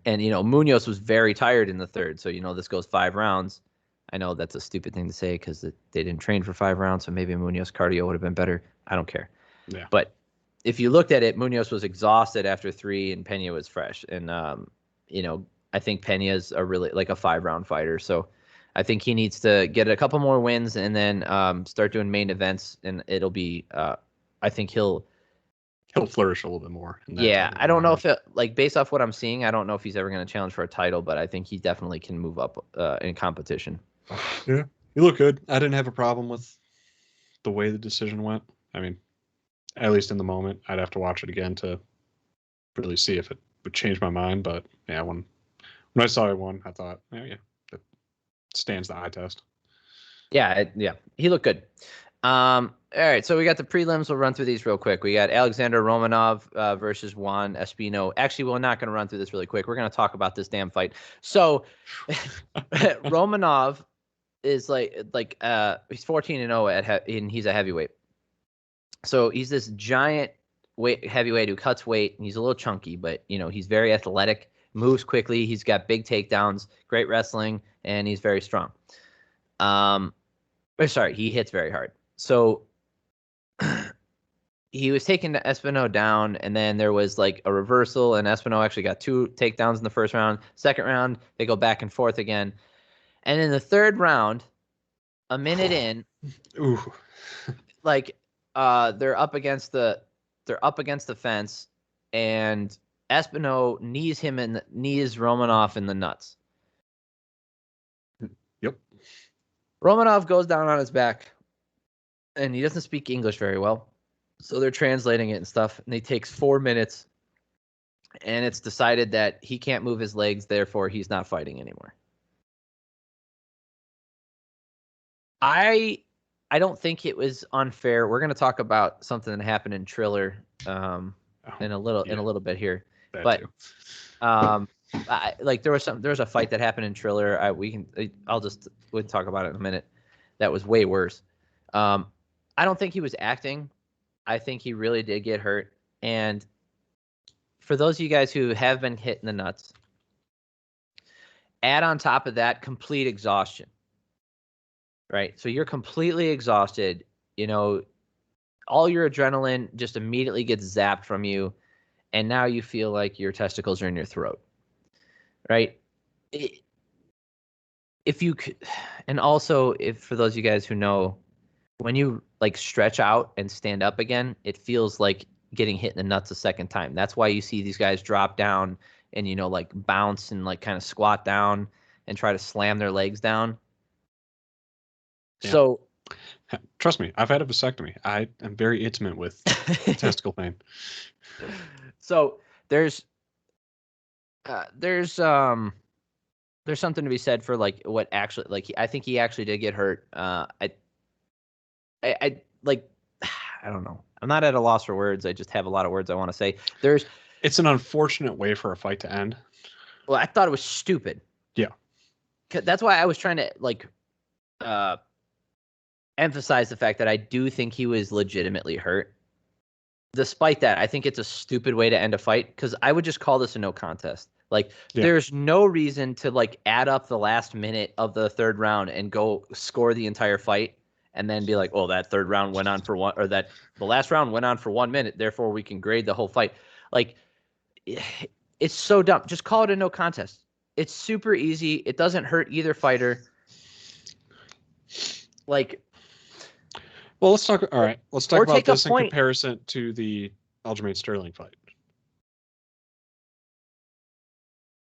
And Munoz was very tired in the 3rd, so this goes 5 rounds. I know that's a stupid thing to say because they didn't train for 5 rounds, so maybe Munoz cardio would have been better. I don't care. Yeah. But if you looked at it, Munoz was exhausted after 3, and Pena was fresh. And I think Pena's a really like a 5-round fighter, so I think he needs to get a couple more wins and then start doing main events, and it'll be. I think he'll flourish a little bit more. Yeah, I don't know if based off what I'm seeing, I don't know if he's ever going to challenge for a title, but I think he definitely can move up in competition. Yeah, you look good. I didn't have a problem with the way the decision went. I mean, at least in the moment, I'd have to watch it again to really see if it would change my mind. But yeah, when I saw he won, I thought, yeah, that stands the eye test. Yeah, he looked good. All right, so we got the prelims. We'll run through these real quick. We got Alexander Romanov versus Juan Espino. Actually, we're not going to run through this really quick. We're going to talk about this damn fight. So Romanov is like he's 14-0 and he's a heavyweight. So he's this giant heavyweight who cuts weight, and he's a little chunky, but he's very athletic, moves quickly. He's got big takedowns, great wrestling, and he's very strong. He hits very hard. So he was taking Espino down, and then there was like a reversal, and Espino actually got 2 takedowns in the first round. Second round, they go back and forth again. And in the third round, a minute in, ooh, they're up against the fence, and Espino knees Romanov in the nuts. Yep. Romanov goes down on his back, and he doesn't speak English very well, so they're translating it and stuff. And it takes 4 minutes, and it's decided that he can't move his legs, therefore he's not fighting anymore. I don't think it was unfair. We're going to talk about something that happened in Triller in a little bit here. There was a fight that happened in Triller. We'll talk about it in a minute. That was way worse. I don't think he was acting. I think he really did get hurt. And for those of you guys who have been hit in the nuts, add on top of that complete exhaustion. Right? So you're completely exhausted. All your adrenaline just immediately gets zapped from you, and now you feel like your testicles are in your throat. Right? If for those of you guys who know, when you stretch out and stand up again, it feels like getting hit in the nuts a second time. That's why you see these guys drop down and, you know, like bounce and like kind of squat down and try to slam their legs down. Yeah. So trust me, I've had a vasectomy. I am very intimate with testicle pain. So there's something to be said for like what actually, like, I think he actually did get hurt. I like, I don't know. I'm not at a loss for words. I just have a lot of words I want to say. It's an unfortunate way for a fight to end. Well, I thought it was stupid. Yeah. That's why I was trying to like emphasize the fact that I do think he was legitimately hurt. Despite that, I think it's a stupid way to end a fight, because I would just call this a no contest. Like, there's no reason to like add up the last minute of the third round and go score the entire fight and then be like, oh, that third round went on for one, or that the last round went on for 1 minute, therefore we can grade the whole fight. Like, it's so dumb. Just call it a no contest. It's super easy. It doesn't hurt either fighter. Like, well, let's talk. All right, let's talk about this in point. comparison to the Aljamain Sterling fight.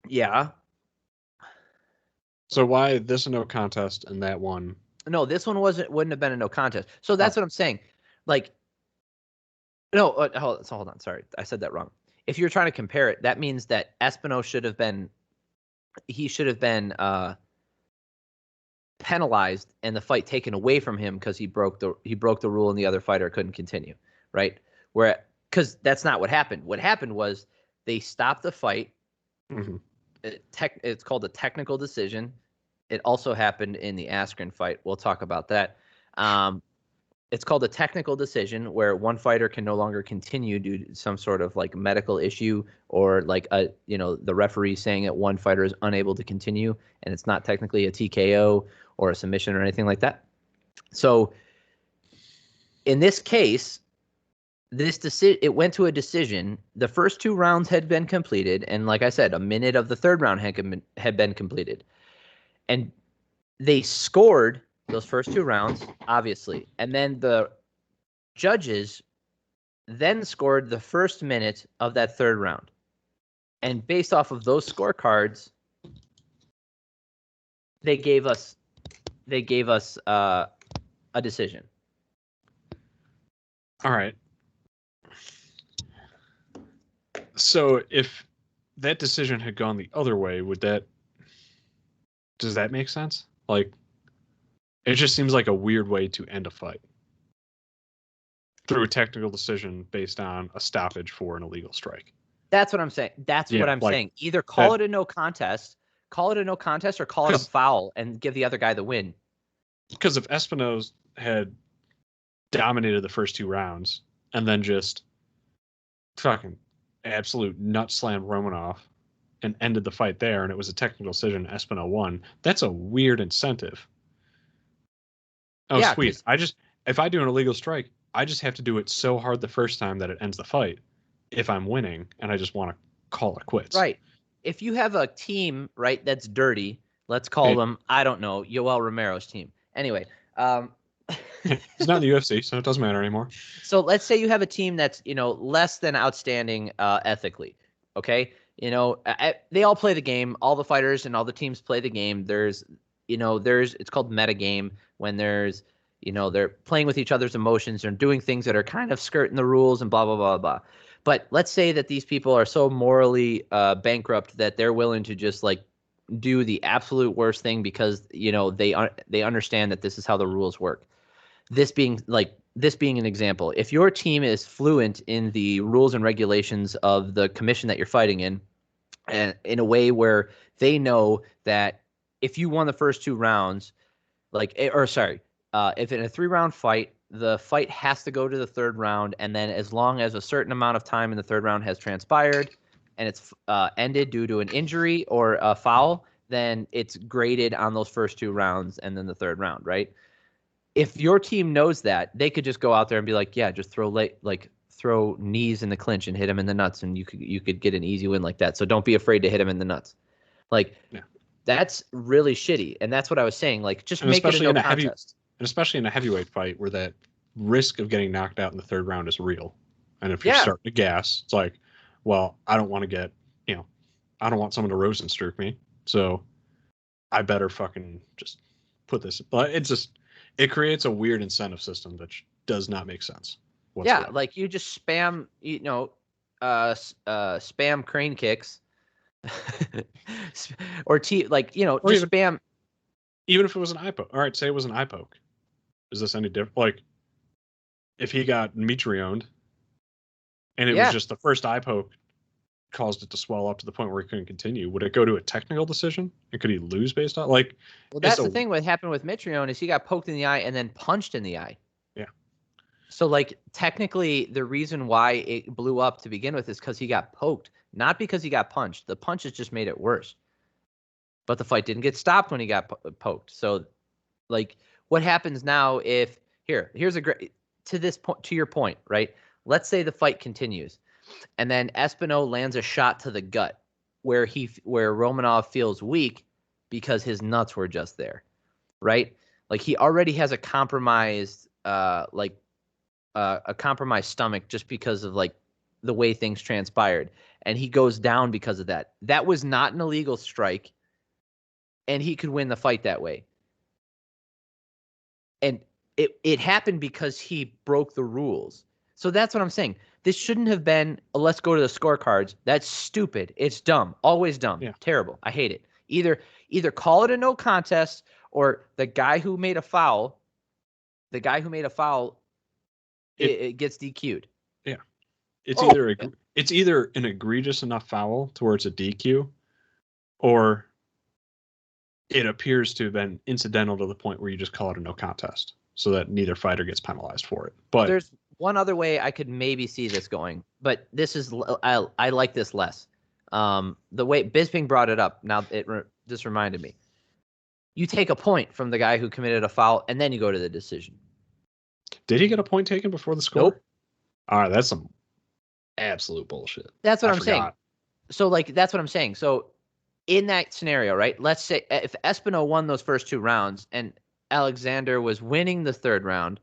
Yeah. So why this a no contest and that one? No, this one wouldn't have been a no contest. So that's what I'm saying. Like, no, hold on. Sorry, I said that wrong. If you're trying to compare it, that means that Espino should have been penalized and the fight taken away from him because he broke the rule and the other fighter couldn't continue, right? Because that's not what happened. What happened was they stopped the fight. Mm-hmm. It's called a technical decision. It also happened in the Askren fight. We'll talk about that. It's called a technical decision, where one fighter can no longer continue due to some sort of like medical issue, or like the referee saying that one fighter is unable to continue, and it's not technically a TKO or a submission or anything like that. So in this case, it went to a decision. The first 2 rounds had been completed, and like I said, a minute of the third round had been completed, and they scored those first 2 rounds, obviously, and then the judges then scored the first minute of that third round, and based off of those scorecards, they gave us a decision. All right. So if that decision had gone the other way, does that make sense? Like, it just seems like a weird way to end a fight through a technical decision based on a stoppage for an illegal strike. That's what I'm saying. Saying. Either call it a no contest, or call it a foul and give the other guy the win. Because if Espino's had dominated the first 2 rounds and then just fucking absolute nut slam Romanov and ended the fight there, and it was a technical decision, Espino won, that's a weird incentive. Oh, yeah, sweet. If I do an illegal strike, I just have to do it so hard the first time that it ends the fight if I'm winning, and I just want to call it quits. Right. If you have a team, right, that's dirty, let's call them, I don't know, Yoel Romero's team. Anyway. He's not in the UFC, so it doesn't matter anymore. So let's say you have a team that's, less than outstanding ethically, okay? They all play the game. All the fighters and all the teams play the game. It's called metagame, when there's, they're playing with each other's emotions and doing things that are kind of skirting the rules and blah, blah, blah, blah. But let's say that these people are so morally bankrupt that they're willing to just like do the absolute worst thing because, they understand that this is how the rules work. This being an example, if your team is fluent in the rules and regulations of the commission that you're fighting in, and in a way where they know that if you won the first 2 rounds, if in a 3-round fight, the fight has to go to the 3rd round, and then as long as a certain amount of time in the 3rd round has transpired and it's ended due to an injury or a foul, then it's graded on those first 2 rounds and then the 3rd round, right? If your team knows that, they could just go out there and be like, yeah, just throw knees in the clinch and hit him in the nuts, and you could get an easy win like that. So don't be afraid to hit him in the nuts. That's really shitty, and that's what I was saying. Like, just make it a no contest. And especially in a heavyweight fight where that risk of getting knocked out in the 3rd round is real. And if you're starting to gas, it's like, well, I don't want to get, I don't want someone to Rosenstruck me. So I better fucking just put this. But it creates a weird incentive system that does not make sense whatsoever. Yeah, like you just spam, spam crane kicks, or just spam. Even if it was an eye poke. All right, say it was an eye poke. Is this any different? Like, if he got Mitrioned, and it was just the first eye poke caused it to swell up to the point where he couldn't continue, would it go to a technical decision? And could he lose based on like? Well, that's the thing. What happened with Mitrione is he got poked in the eye and then punched in the eye. Yeah. So like technically, the reason why it blew up to begin with is because he got poked, not because he got punched. The punches just made it worse. But the fight didn't get stopped when he got poked. So, like, what happens now if here's a great to this point, to your point, right? Let's say the fight continues, and then Espino lands a shot to the gut where Romanov feels weak because his nuts were just there, right? Like he already has a compromised a compromised stomach just because of like the way things transpired, and he goes down because of that. That was not an illegal strike, and he could win the fight that way. And it happened because he broke the rules. So that's what I'm saying. This shouldn't have been let's go to the scorecards. That's stupid. It's dumb. Always dumb. Yeah. Terrible. I hate it. Either call it a no contest, or the guy who made a foul, it gets DQ'd. Yeah. It's either an egregious enough foul towards a DQ, or it appears to have been incidental to the point where you just call it a no contest so that neither fighter gets penalized for it. But there's one other way I could maybe see this going, but this is I like this less. The way Bisping brought it up, now it just reminded me. You take a point from the guy who committed a foul, and then you go to the decision. Did he get a point taken before the score? Nope. All right, that's some absolute bullshit. That's what I'm saying. So, like, that's what I'm saying. So, in that scenario, right, let's say if Espino won those first two rounds and Alexander was winning the third round,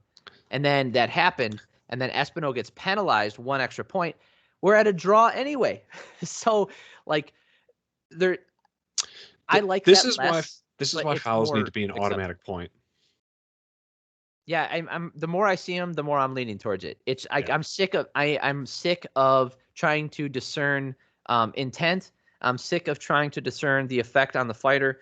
and then that happened, and then Espino gets penalized 1 extra point, we're at a draw anyway. So, like, I like this that is less, why fouls need to be an automatic point. Yeah, I'm the more I see them, the more I'm leaning towards it. I'm sick of trying to discern intent. I'm sick of trying to discern the effect on the fighter.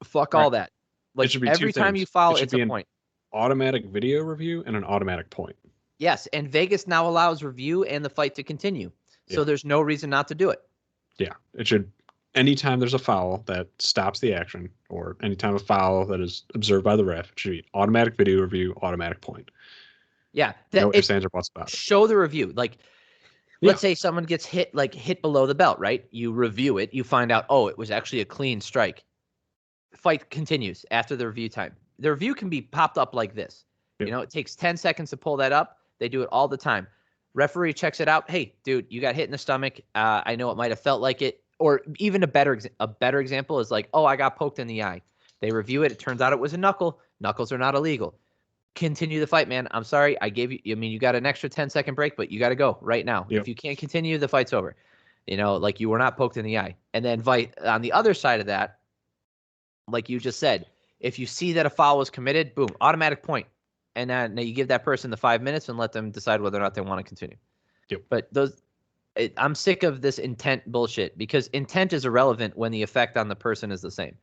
Fuck all that. Like every time you foul, it's a point. Automatic video review and an automatic point. Yes, and Vegas now allows review and the fight to continue. So there's no reason not to do it. Yeah, it should. Anytime there's a foul that stops the action, or anytime a foul that is observed by the ref, it should be automatic video review, automatic point. Yeah. No ifs, ands, or buts about it. Show the review. Like, let's say someone gets hit below the belt, right? You review it. You find out, it was actually a clean strike. Fight continues after the review time. The review can be popped up like this. Yep. It takes 10 seconds to pull that up. They do it all the time. Referee checks it out. Hey, dude, you got hit in the stomach. I know it might have felt like it. Or even a better example is like, I got poked in the eye. They review it. It turns out it was a knuckle. Knuckles are not illegal. Continue the fight, man. I'm sorry. You got an extra 10-second break, but you got to go right now. Yep. If you can't continue, the fight's over. Like you were not poked in the eye. And then on the other side of that, like you just said, if you see that a foul was committed, boom, automatic point. And then you give that person the 5 minutes and let them decide whether or not they want to continue. Yep. But I'm sick of this intent bullshit, because intent is irrelevant when the effect on the person is the same.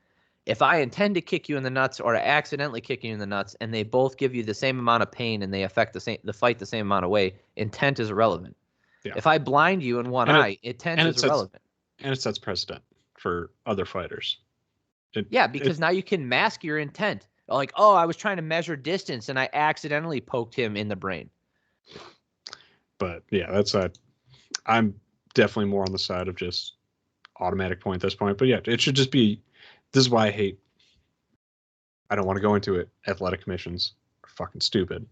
If I intend to kick you in the nuts or to accidentally kick you in the nuts, and they both give you the same amount of pain and they affect the fight the same amount of way, intent is irrelevant. Yeah. If I blind you in one eye, intent is irrelevant. And it sets precedent for other fighters. Because now you can mask your intent. Like, I was trying to measure distance and I accidentally poked him in the brain. But yeah, I'm definitely more on the side of just automatic point at this point. But yeah, it should just be. This is why I don't want to go into it. Athletic commissions are fucking stupid.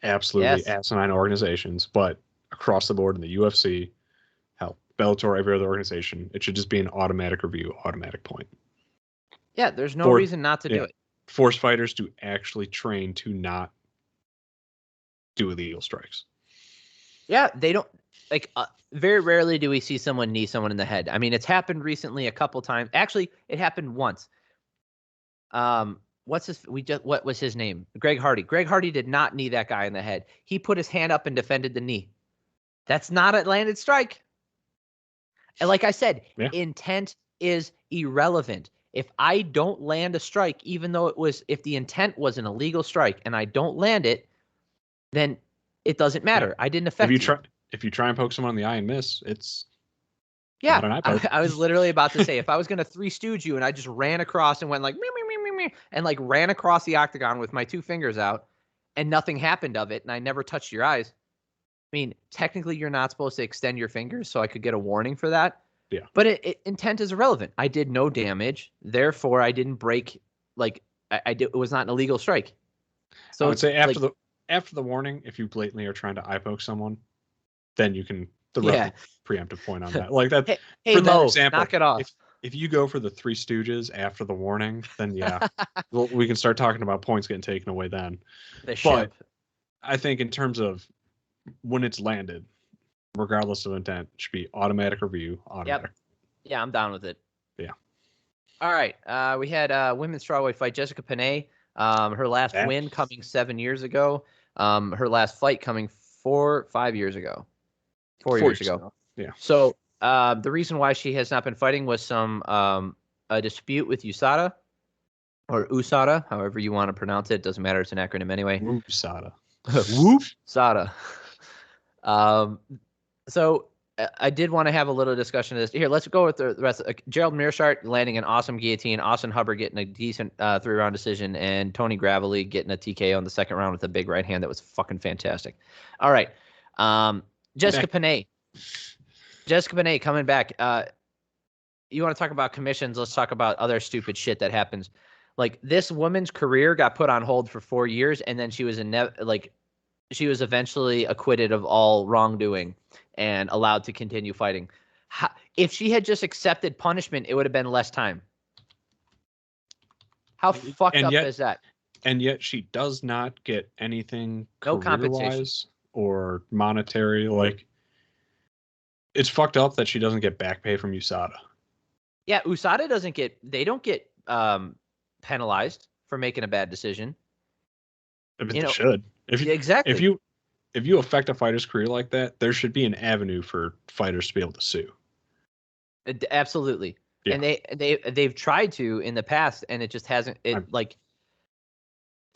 Absolutely asinine organizations. But across the board in the UFC, hell, Bellator, every other organization, it should just be an automatic review, automatic point. Yeah, there's no reason not to do it. Force fighters to actually train to not do illegal strikes. Yeah, they don't like. Very rarely do we see someone knee someone in the head. I mean, it's happened recently a couple times. Actually, it happened once. What was his name? Greg Hardy. Greg Hardy did not knee that guy in the head. He put his hand up and defended the knee. That's not a landed strike. And like I said, intent is irrelevant. If I don't land a strike, even though if the intent was an illegal strike and I don't land it, then it doesn't matter. I didn't affect you. If you try and poke someone in the eye and miss, it's not an eye poke. I was literally about to say, if I was going to Three Stooge you and I just ran across and went like, and like ran across the octagon with my 2 fingers out and nothing happened of it and I never touched your eyes. I mean, technically you're not supposed to extend your fingers, so I could get a warning for that. Yeah. But intent is irrelevant. I did no damage. Therefore, I didn't break, like, it was not an illegal strike. So I would say after the warning, if you blatantly are trying to eye poke someone, then you can preemptive point on that. Like that. Hey, for Mo, that example, knock it off. If you go for the Three Stooges after the warning, then we can start talking about points getting taken away then. But I think in terms of when it's landed, regardless of intent, it should be automatic review. Automatic. Yep. Yeah, I'm down with it. Yeah. All right. We had a women's strawweight fight. Jessica Panay, her last win coming 7 years ago. Her last fight coming 5 years ago. 4 years ago. Yeah. So the reason why she has not been fighting was a dispute with USADA or USADA, however you want to pronounce it. Doesn't matter. It's an acronym anyway. USADA. Whoop. SADA. So I did want to have a little discussion of this. Here, let's go with the rest. Gerald Mearshart landing an awesome guillotine. Austin Hubbard getting a decent 3-round decision. And Tony Gravely getting a TKO in the second round with a big right hand that was fucking fantastic. All right. Jessica Panay. Jessica Panay coming back. You want to talk about commissions? Let's talk about other stupid shit that happens. Like, this woman's career got put on hold for 4 years, and then she was she was eventually acquitted of all wrongdoing and allowed to continue fighting. If she had just accepted punishment, it would have been less time. How fucked up is that? And yet she does not get anything no compensation or monetary. Like, it's fucked up that she doesn't get back pay from USADA. Yeah, USADA they don't get penalized for making a bad decision. But they should. Exactly. If you affect a fighter's career like that, there should be an avenue for fighters to be able to sue. Absolutely. Yeah. And they've tried to in the past, and it just hasn't. The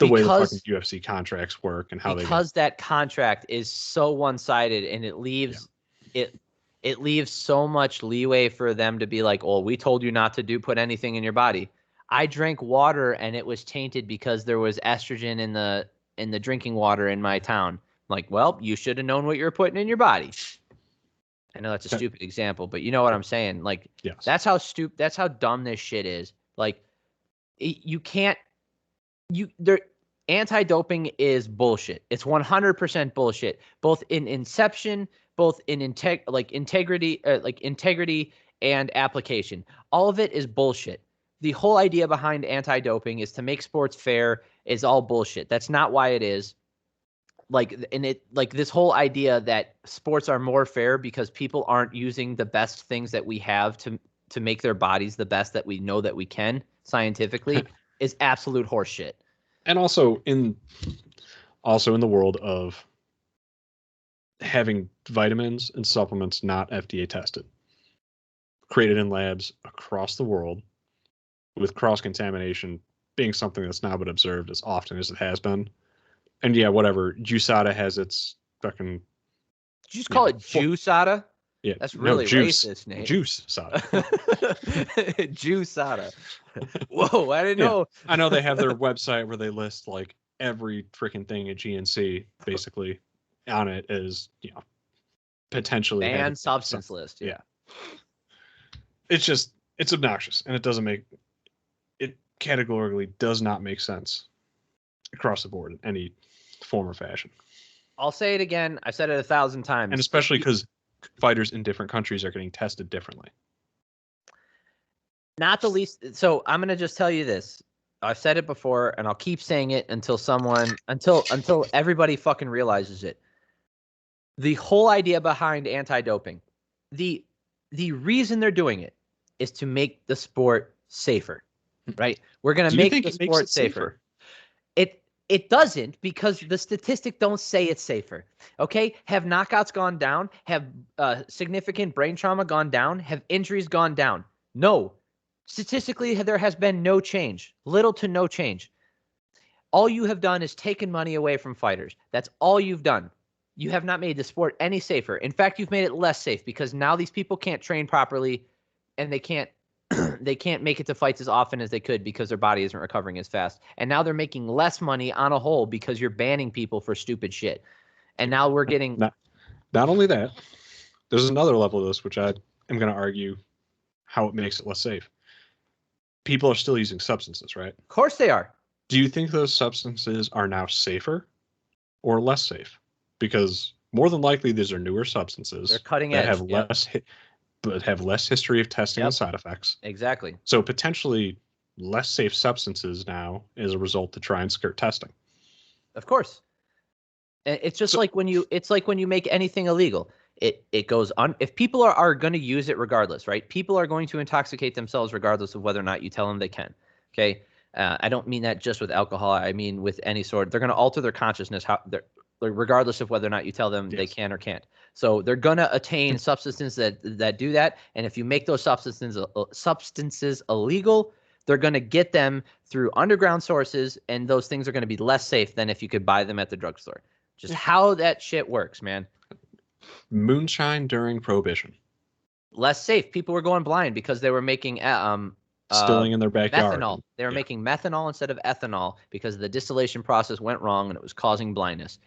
way the fucking UFC contracts work and how that contract is so one-sided, and it leaves it leaves so much leeway for them to be like, "Oh, we told you not to put anything in your body." I drank water and it was tainted because there was estrogen in the drinking water in my town. Like, well, you should have known what you were putting in your body. I know that's a stupid example, but you know what I'm saying? Like, that's how dumb this shit is. Like, anti-doping is bullshit. It's 100% bullshit, both in inception, both in integrity and application. All of it is bullshit. The whole idea behind anti-doping is to make sports fair is all bullshit. That's not why it is. This whole idea that sports are more fair because people aren't using the best things that we have to make their bodies the best that we know that we can scientifically is absolute horseshit. And also in the world of having vitamins and supplements not FDA tested, created in labs across the world, with cross-contamination being something that's now been observed as often as it has been. And whatever. USADA has its fucking... Did you just call it JUSADA? Yeah. That's really racist name. JUSADA. JUSADA. Whoa, I didn't know. I know they have their website where they list like every freaking thing at GNC basically on it as, potentially banned substance list. Yeah. It's obnoxious, and it categorically does not make sense across the board in any form or fashion. I'll say it again. I've said it 1,000 times. And especially because fighters in different countries are getting tested differently. Not the least. So I'm going to just tell you this. I've said it before, and I'll keep saying it until everybody fucking realizes it. The whole idea behind anti-doping, the reason they're doing it is to make the sport safer, right? We're going to make the sport safer. It doesn't, because the statistics don't say it's safer. Okay? Have knockouts gone down? Have significant brain trauma gone down? Have injuries gone down? No. Statistically, there has been no change, little to no change. All you have done is taken money away from fighters. That's all you've done. You have not made the sport any safer. In fact, you've made it less safe, because now these people can't train properly, and they can't make it to fights as often as they could because their body isn't recovering as fast. And now they're making less money on a whole because you're banning people for stupid shit. And now we're getting... Not only that, there's another level of this, which I am going to argue how it makes it less safe. People are still using substances, right? Of course they are. Do you think those substances are now safer or less safe? Because more than likely, these are newer substances. They're cutting edge. Have less history of testing and side effects. Exactly. So potentially less safe substances now as a result to try and skirt testing. Of course. It's just like when you make anything illegal. It goes on. If people are going to use it regardless, right? People are going to intoxicate themselves regardless of whether or not you tell them they can. Okay. I don't mean that just with alcohol. I mean with any sort. They're going to alter their consciousness regardless of whether or not you tell them they can or can't. So they're going to attain substances that do that. And if you make those substances illegal, they're going to get them through underground sources, and those things are going to be less safe than if you could buy them at the drugstore. Just how that shit works, man. Moonshine during Prohibition. Less safe. People were going blind because they were making distilling in their backyard. Methanol. They were making methanol instead of ethanol because the distillation process went wrong and it was causing blindness.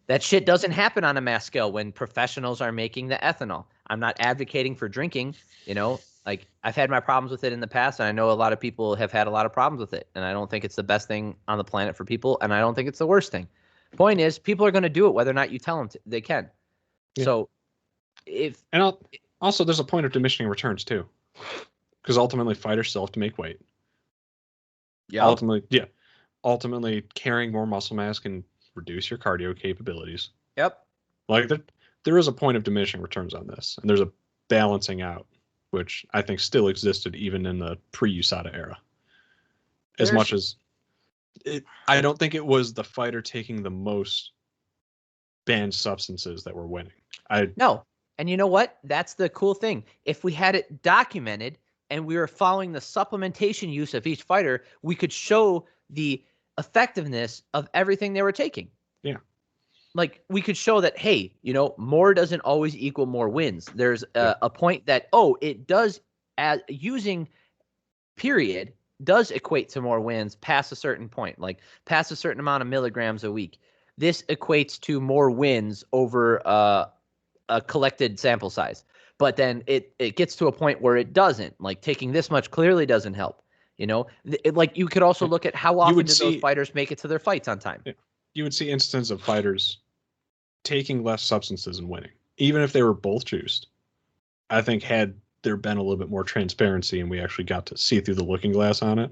That shit doesn't happen on a mass scale when professionals are making the ethanol. I'm not advocating for drinking, I've had my problems with it in the past, and I know a lot of people have had a lot of problems with it, and I don't think it's the best thing on the planet for people, and I don't think it's the worst thing. Point is, people are going to do it whether or not you tell them they can. Yeah. So also there's a point of diminishing returns too, because ultimately fighters still have to make weight. Yeah. Ultimately carrying more muscle mass can reduce your cardio capabilities. Yep. There is a point of diminishing returns on this, and there's a balancing out, which I think still existed even in the pre-USADA era. I don't think it was the fighter taking the most banned substances that were winning. No. And you know what? That's the cool thing. If we had it documented and we were following the supplementation use of each fighter, we could show the effectiveness of everything they were taking. Yeah. We could show that, hey, more doesn't always equal more wins. There's a point that, it does, using period does equate to more wins past a certain point, past a certain amount of milligrams a week. This equates to more wins over a collected sample size. But then it gets to a point where it doesn't. Taking this much clearly doesn't help. You could also look at how often do those fighters make it to their fights on time. Yeah. You would see instances of fighters taking less substances and winning, even if they were both juiced. I think had there been a little bit more transparency and we actually got to see through the looking glass on it,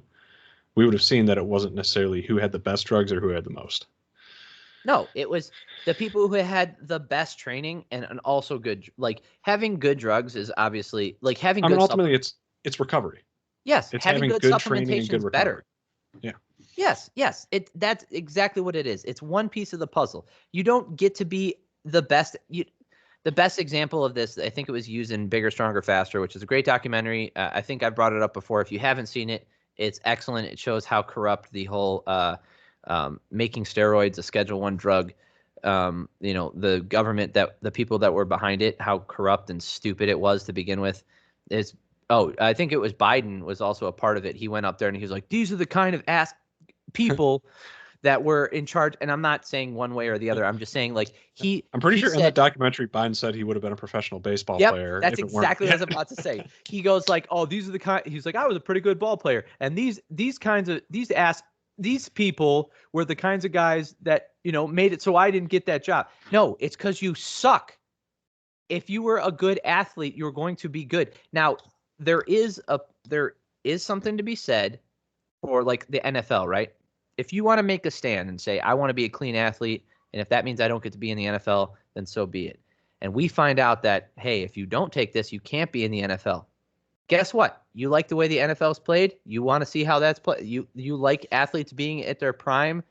we would have seen that it wasn't necessarily who had the best drugs or who had the most. No, it was the people who had the best training and also good, having good drugs is obviously having. Ultimately, it's recovery. Yes, it's having good supplementation is better. Yeah. Yes. That's exactly what it is. It's one piece of the puzzle. You don't get to be the best. The best example of this, I think it was used in Bigger, Stronger, Faster, which is a great documentary. I think I've brought it up before. If you haven't seen it, it's excellent. It shows how corrupt the whole making steroids a Schedule I drug, the government, that the people that were behind it, how corrupt and stupid it was to begin with. I think it was Biden was also a part of it. He went up there and he was like, these are the kind of ass people that were in charge. And I'm not saying one way or the other. I'm just saying I'm pretty sure in that documentary, Biden said he would have been a profeshal basal player. That's exactly what I was about to say. He goes these are the kind, he's like, I was a pretty good ball player. And these people were the kinds of guys that, made it so I didn't get that job. No, it's because you suck. If you were a good athlete, you're going to be good. Now, there is something to be said for the NFL, right? If you want to make a stand and say, I want to be a clean athlete And if that means I don't get to be in the NFL, then so be it. And we find out that, hey, if you don't take this, you can't be in the NFL. Guess what? You like the way the NFL's played. You want to see how that's played. You like athletes being at their prime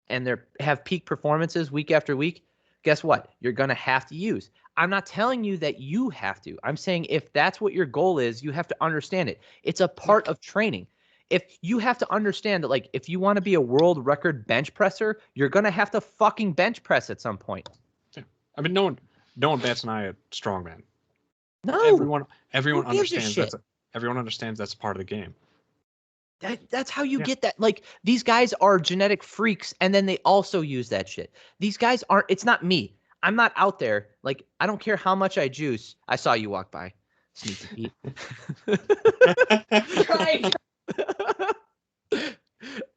and they have peak performances week after week. Guess what? You're going to have to use. I'm not telling you that you have to. I'm saying if that's what your goal is, you have to understand it. It's a part of training. If you have to understand that, like, if you want to be a world record bench presser, you're going to have to fucking bench press at some point. Yeah. I mean, no one bats an eye at strongman. No. Everyone understands everyone understands that's part of the game. That's how you get that. Like, these guys are genetic freaks, and then they also use that shit. These guys aren't. It's not me. I'm not out there. Like, I don't care how much I juice. I saw you walk by. Sneaky Pete. Right.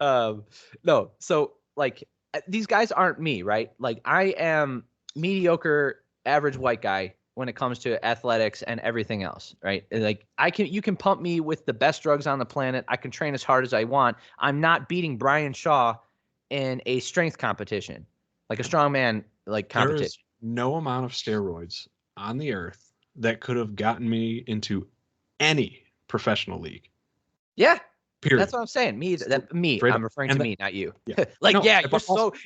No. So, like, these guys aren't me, right? Like, I am mediocre, average white guy when it comes to athletics and everything else, right? Like, you can pump me with the best drugs on the planet. I can train as hard as I want. I'm not beating Brian Shaw in a strength competition, like a strongman like competition. There is no amount of steroids on the earth that could have gotten me into any professional league. Yeah. Period. That's what I'm saying. I'm referring to me, not you. Yeah. Like, no,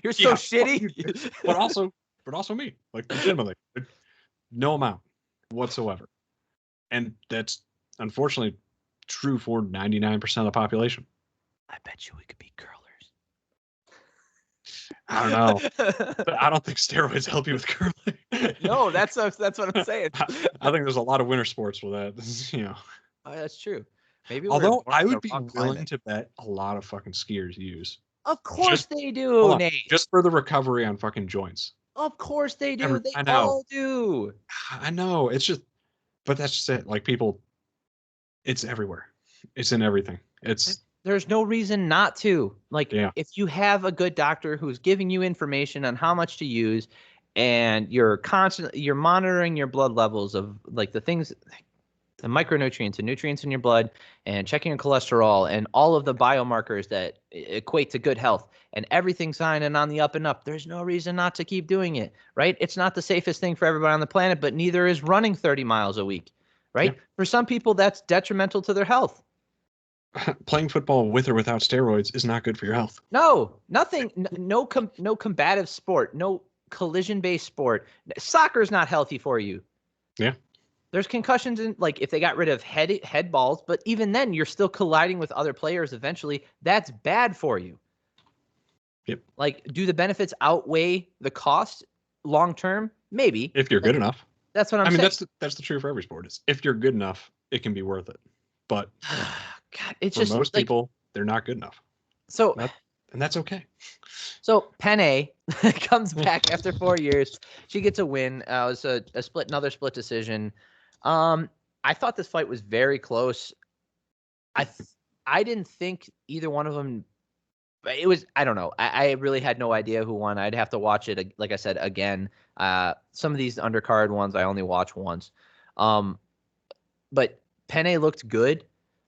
you're so shitty. but also me. Like, legitimately. No amount whatsoever. And that's unfortunately true for 99% of the population. I bet you we could be curlers. I don't know. But I don't think steroids help you with curling. No, that's what I'm saying. I think there's a lot of winter sports with that. You know. Oh, that's true. Maybe. Although I would be willing to bet a lot of fucking skiers use. Of course they do, Nate. Just for the recovery on fucking joints. Of course they do. They all do. I know. It's just, but that's just it. Like, people, it's everywhere. It's in everything. There's no reason not to. Like, if you have a good doctor who's giving you information on how much to use, and you're monitoring your blood levels of, like, the things, the micronutrients and nutrients in your blood, and checking your cholesterol and all of the biomarkers that equate to good health, and everything's signing on the up and up, there's no reason not to keep doing it, right? It's not the safest thing for everybody on the planet, but neither is running 30 miles a week, right? Yeah. For some people, that's detrimental to their health. Playing football with or without steroids is not good for your health. No, nothing. No combative sport, no collision-based sport. Soccer is not healthy for you. Yeah. There's concussions in, like, if they got rid of head balls, but even then you're still colliding with other players eventually. That's bad for you. Yep. Like, do the benefits outweigh the cost long term? Maybe. If you're good enough. That's what I'm saying. I mean, that's the truth for every sport. Is if you're good enough, it can be worth it. But God, it's for just most people, they're not good enough. So and that's okay. So Penne comes back after 4 years. She gets a win. It was another split decision. I thought this fight was very close. I didn't think either one of them. It was, I don't know. I really had no idea who won. I'd have to watch it, like I said, again. Some of these undercard ones I only watch once. But Penne looked good,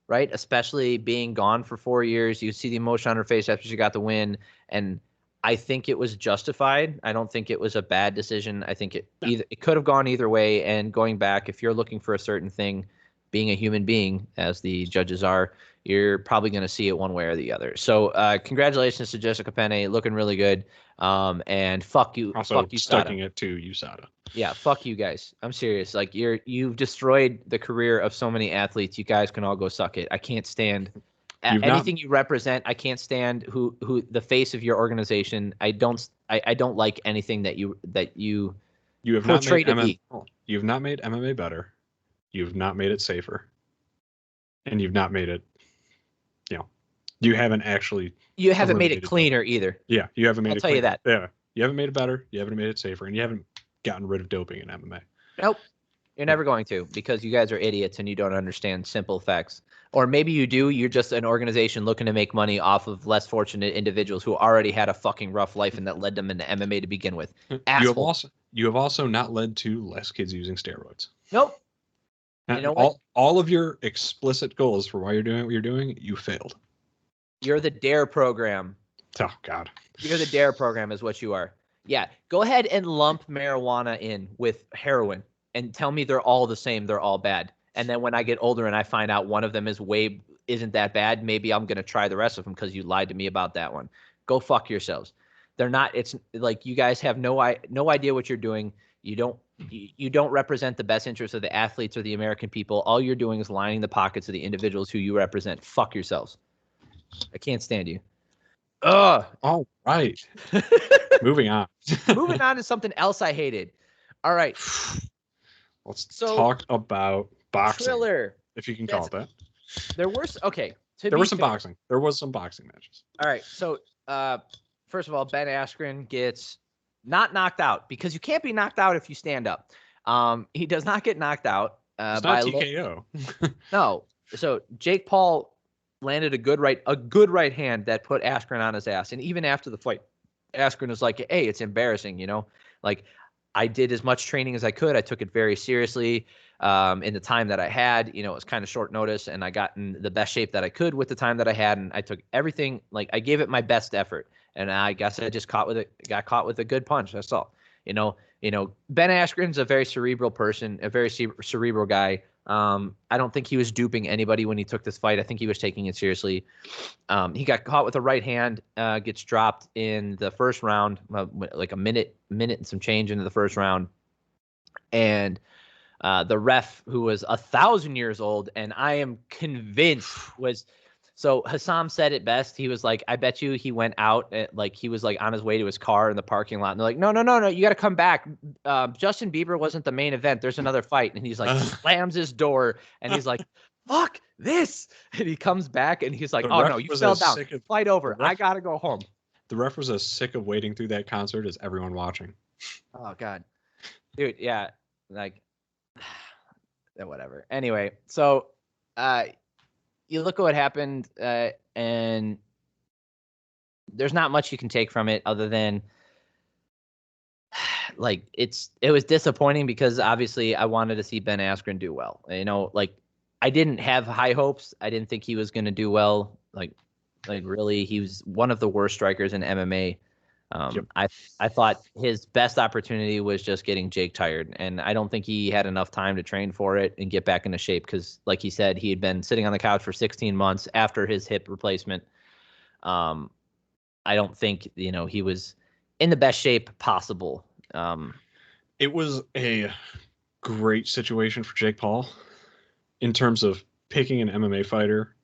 right? Especially being gone for 4 years. You see the emotion on her face after she got the win. And I think it was justified. I don't think it was a bad decision. I think it could have gone either way. And going back, if you're looking for a certain thing, being a human being, as the judges are, you're probably going to see it one way or the other. So congratulations to Jessica Penne, looking really good. And fuck you. Also, fuck you, sticking Sada. it to USADA. Yeah, fuck you guys. I'm serious. Like, you've destroyed the career of so many athletes. You guys can all go suck it. I can't stand anything you represent. I can't stand who the face of your organization. I don't like anything that you have portray not made to be. You have not made MMA better. You have not made it safer. And you've not made it, you haven't actually. You haven't made it cleaner either. Yeah, you haven't made it cleaner. I'll tell you that. Yeah, you haven't made it better. You haven't made it safer. And you haven't gotten rid of doping in MMA. Nope. You're never going to, because you guys are idiots and you don't understand simple facts. Or maybe you do. You're just an organization looking to make money off of less fortunate individuals who already had a fucking rough life and that led them into MMA to begin with. You have also not led to less kids using steroids. Nope. You know all of your explicit goals for why you're doing what you're doing, you failed. You're the DARE program. Oh, God. You're the DARE program is what you are. Yeah, go ahead and lump marijuana in with heroin and tell me they're all the same, they're all bad. And then when I get older and I find out one of them isn't that bad, maybe I'm going to try the rest of them because you lied to me about that one. Go fuck yourselves. They're not, it's like you guys have no idea what you're doing. You don't represent the best interests of the athletes or the American people. All you're doing is lining the pockets of the individuals who you represent. Fuck yourselves. I can't stand you. Ugh. All right. Moving on. Moving on to something else I hated. All right. Let's talk about boxing. Triller. If you can call it that. There were okay. There was some boxing. There was some boxing matches. All right. So first of all, Ben Askren gets not knocked out because you can't be knocked out if you stand up. He does not get knocked out. It's not TKO. No. So Jake Paul landed a good right hand that put Askren on his ass. And even after the fight, Askren was like, hey, it's embarrassing, like I did as much training as I could. I took it very seriously in the time that I had. It was kind of short notice, and I got in the best shape that I could with the time that I had, and I took everything, like I gave it my best effort. And I guess I just got caught with a good punch. That's all. Ben Askren's a very cerebral person, a very cerebral guy. I don't think he was duping anybody when he took this fight. I think he was taking it seriously. He got caught with a right hand, gets dropped in the first round, like a minute and some change into the first round. And the ref, who was 1,000 years old, and I am convinced so Hassam said it best. He was like, I bet you he went out, like he was like on his way to his car in the parking lot. And they're like, no, you got to come back. Justin Bieber wasn't the main event. There's another fight. And he's like, slams his door, and he's like, fuck this. And he comes back, and he's like, oh, no, you fell down. Fight over. I got to go home. The ref was as sick of waiting through that concert as everyone watching. Oh, God. Dude, yeah. Like, whatever. Anyway, so you look at what happened, and there's not much you can take from it other than like it was disappointing because obviously I wanted to see Ben Askren do well. Like I didn't have high hopes. I didn't think he was going to do well. Like really, he was one of the worst strikers in MMA. Yep. I thought his best opportunity was just getting Jake tired, and I don't think he had enough time to train for it and get back into shape because, like he said, he had been sitting on the couch for 16 months after his hip replacement. I don't think he was in the best shape possible. It was a great situation for Jake Paul in terms of picking an MMA fighter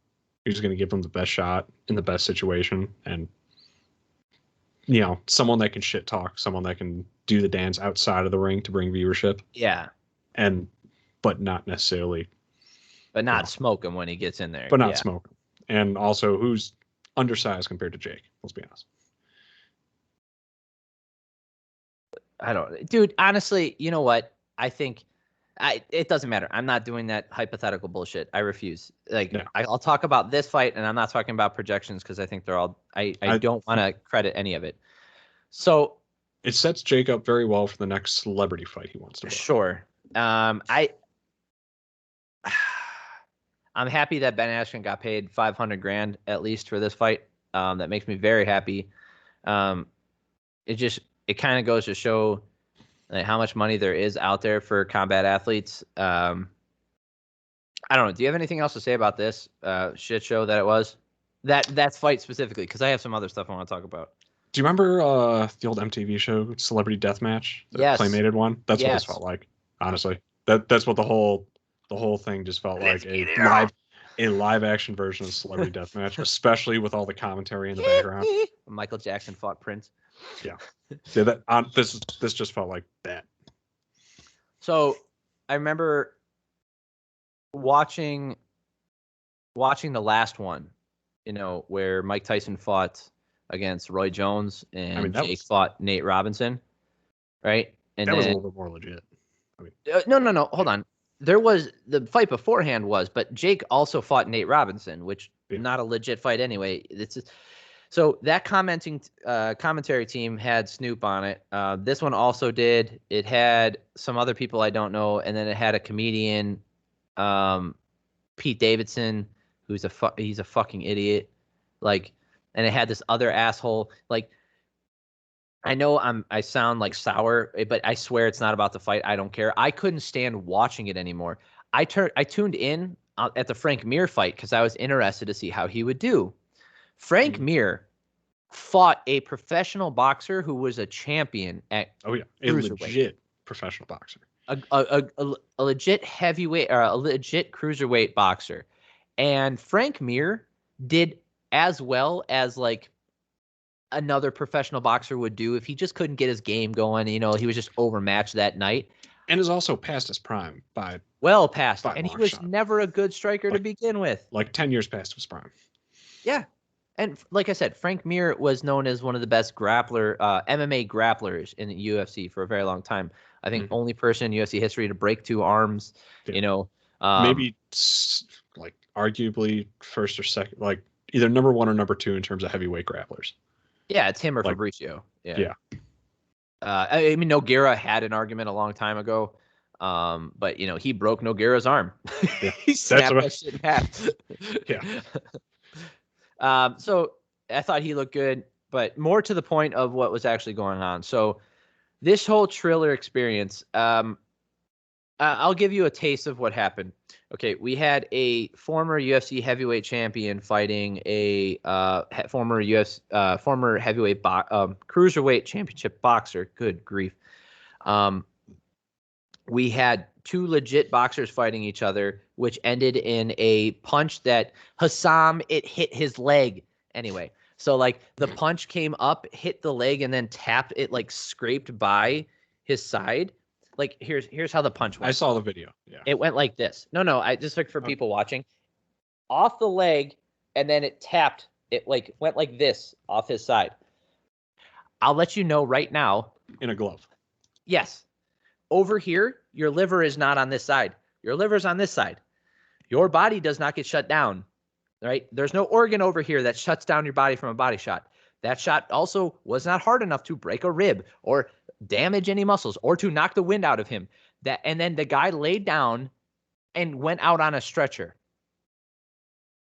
who's going to give him the best shot in the best situation, and someone that can shit talk, someone that can do the dance outside of the ring to bring viewership. Yeah. But not necessarily. But not smoke him when he gets in there. But not smoke him. And also who's undersized compared to Jake. Let's be honest. Dude, honestly, you know what? I think it doesn't matter. I'm not doing that hypothetical bullshit. I refuse. I'll talk about this fight, and I'm not talking about projections because I think they're all. I don't want to credit any of it. So it sets Jake up very well for the next celebrity fight he wants to. Sure. I'm happy that Ben Askren got paid $500,000 at least for this fight. That makes me very happy. It kind of goes to show how much money there is out there for combat athletes. I don't know. Do you have anything else to say about this shit show that it was? That fight specifically, because I have some other stuff I want to talk about. Do you remember the old MTV show Celebrity Deathmatch? The Playmated one? That's what it felt like, honestly. That's what the whole thing just felt like, a live action version of Celebrity Deathmatch, especially with all the commentary in the background. Michael Jackson fought Prince. Yeah. This just felt like that. So I remember watching the last one, where Mike Tyson fought against Roy Jones and Jake fought Nate Robinson, right? And that was a little bit more legit. No. Hold on. There was the fight beforehand but Jake also fought Nate Robinson, which not a legit fight anyway. So that commentary team had Snoop on it. This one also did. It had some other people I don't know, and then it had a comedian, Pete Davidson, he's a fucking idiot. And it had this other asshole. I know I sound like sour, but I swear it's not about the fight. I don't care. I couldn't stand watching it anymore. I tuned in at the Frank Mir fight because I was interested to see how he would do. Frank Mir fought a professional boxer who was a champion at a legit professional boxer, a legit heavyweight or a legit cruiserweight boxer, and Frank Mir did as well as like another professional boxer would do if he just couldn't get his game going. You know, he was just overmatched that night. And is also past his prime by well past. And he was never a good striker to begin with. Like 10 years past his prime. Yeah. And like I said, Frank Mir was known as one of the best MMA grapplers in the UFC for a very long time. I think only person in UFC history to break 2 arms, you know. Maybe like arguably first or second, like either number 1 or number 2 in terms of heavyweight grapplers. Yeah, it's him or Fabricio. Yeah. I mean, Nogueira had an argument a long time ago, but, you know, he broke Nogueira's arm. Yeah. He snapped that shit in half. Yeah. So I thought he looked good, but more to the point of what was actually going on. So this whole Triller experience, I'll give you a taste of what happened. Okay, we had a former UFC heavyweight champion fighting a former heavyweight cruiserweight championship boxer. Good grief. We had 2 legit boxers fighting each other, which ended in a punch that Hassam, it hit his leg. Anyway, so like the punch came up, hit the leg, and then tapped it, like scraped by his side. Like here's how the punch went. I saw the video. Yeah. It went like this. No, I just like for people watching. Off the leg, and then it tapped. It like went like this off his side. I'll let you know right now. In a glove. Yes. Over here, your liver is not on this side. Your liver's on this side. Your body does not get shut down. Right? There's no organ over here that shuts down your body from a body shot. That shot also was not hard enough to break a rib or damage any muscles or to knock the wind out of him. And then the guy laid down and went out on a stretcher.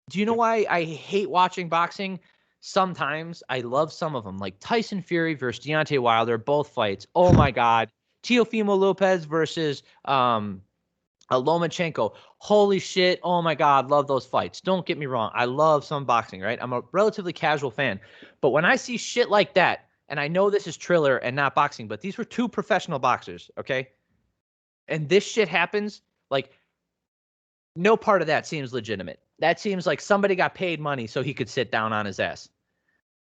Do you know why I hate watching boxing? Sometimes I love some of them, like Tyson Fury versus Deontay Wilder, both fights. Oh my God. Teofimo Lopez versus Lomachenko. Holy shit. Oh my God. Love those fights. Don't get me wrong. I love some boxing, right? I'm a relatively casual fan. But when I see shit like that, and I know this is Triller and not boxing, but these were 2 professional boxers, okay? And this shit happens, like, no part of that seems legitimate. That seems like somebody got paid money so he could sit down on his ass.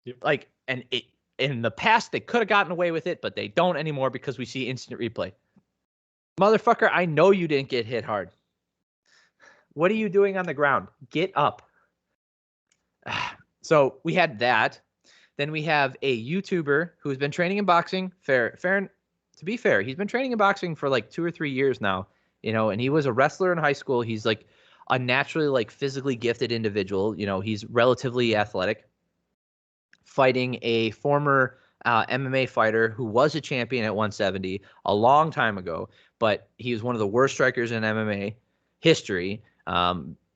Yep. Like, and it in the past, they could have gotten away with it, but they don't anymore because we see instant replay. Motherfucker, I know you didn't get hit hard. What are you doing on the ground? Get up. So we had that. Then we have a YouTuber who's been training in boxing. To be fair, he's been training in boxing for like 2 or 3 years now, you know, and he was a wrestler in high school. He's like a naturally like physically gifted individual. You know, he's relatively athletic, fighting a former MMA fighter who was a champion at 170 a long time ago, but he was one of the worst strikers in MMA history.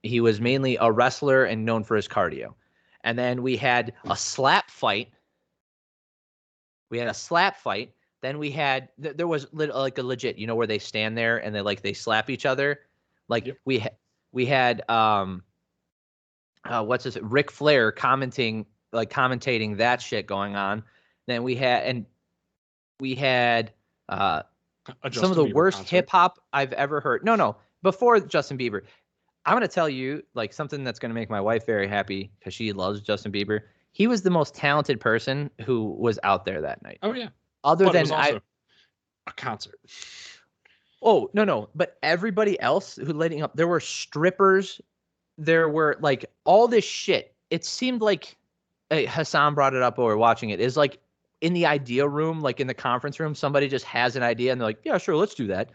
He was mainly a wrestler and known for his cardio. And then we had a slap fight. Then we had, there was like a legit, you know, where they stand there and they slap each other. Like yep. we had, what's this? Ric Flair commentating that shit going on. Then we had some of the worst hip hop I've ever heard. No, before Justin Bieber. I'm going to tell you like something that's going to make my wife very happy because she loves Justin Bieber. He was the most talented person who was out there that night. Oh yeah. Other but than it was also a concert. Oh, no. But everybody else who lighting up, there were strippers. There were like all this shit. It seemed like Hassan brought it up while we were watching it. Is like in the idea room, like in the conference room, somebody just has an idea and they're like, yeah, sure, let's do that.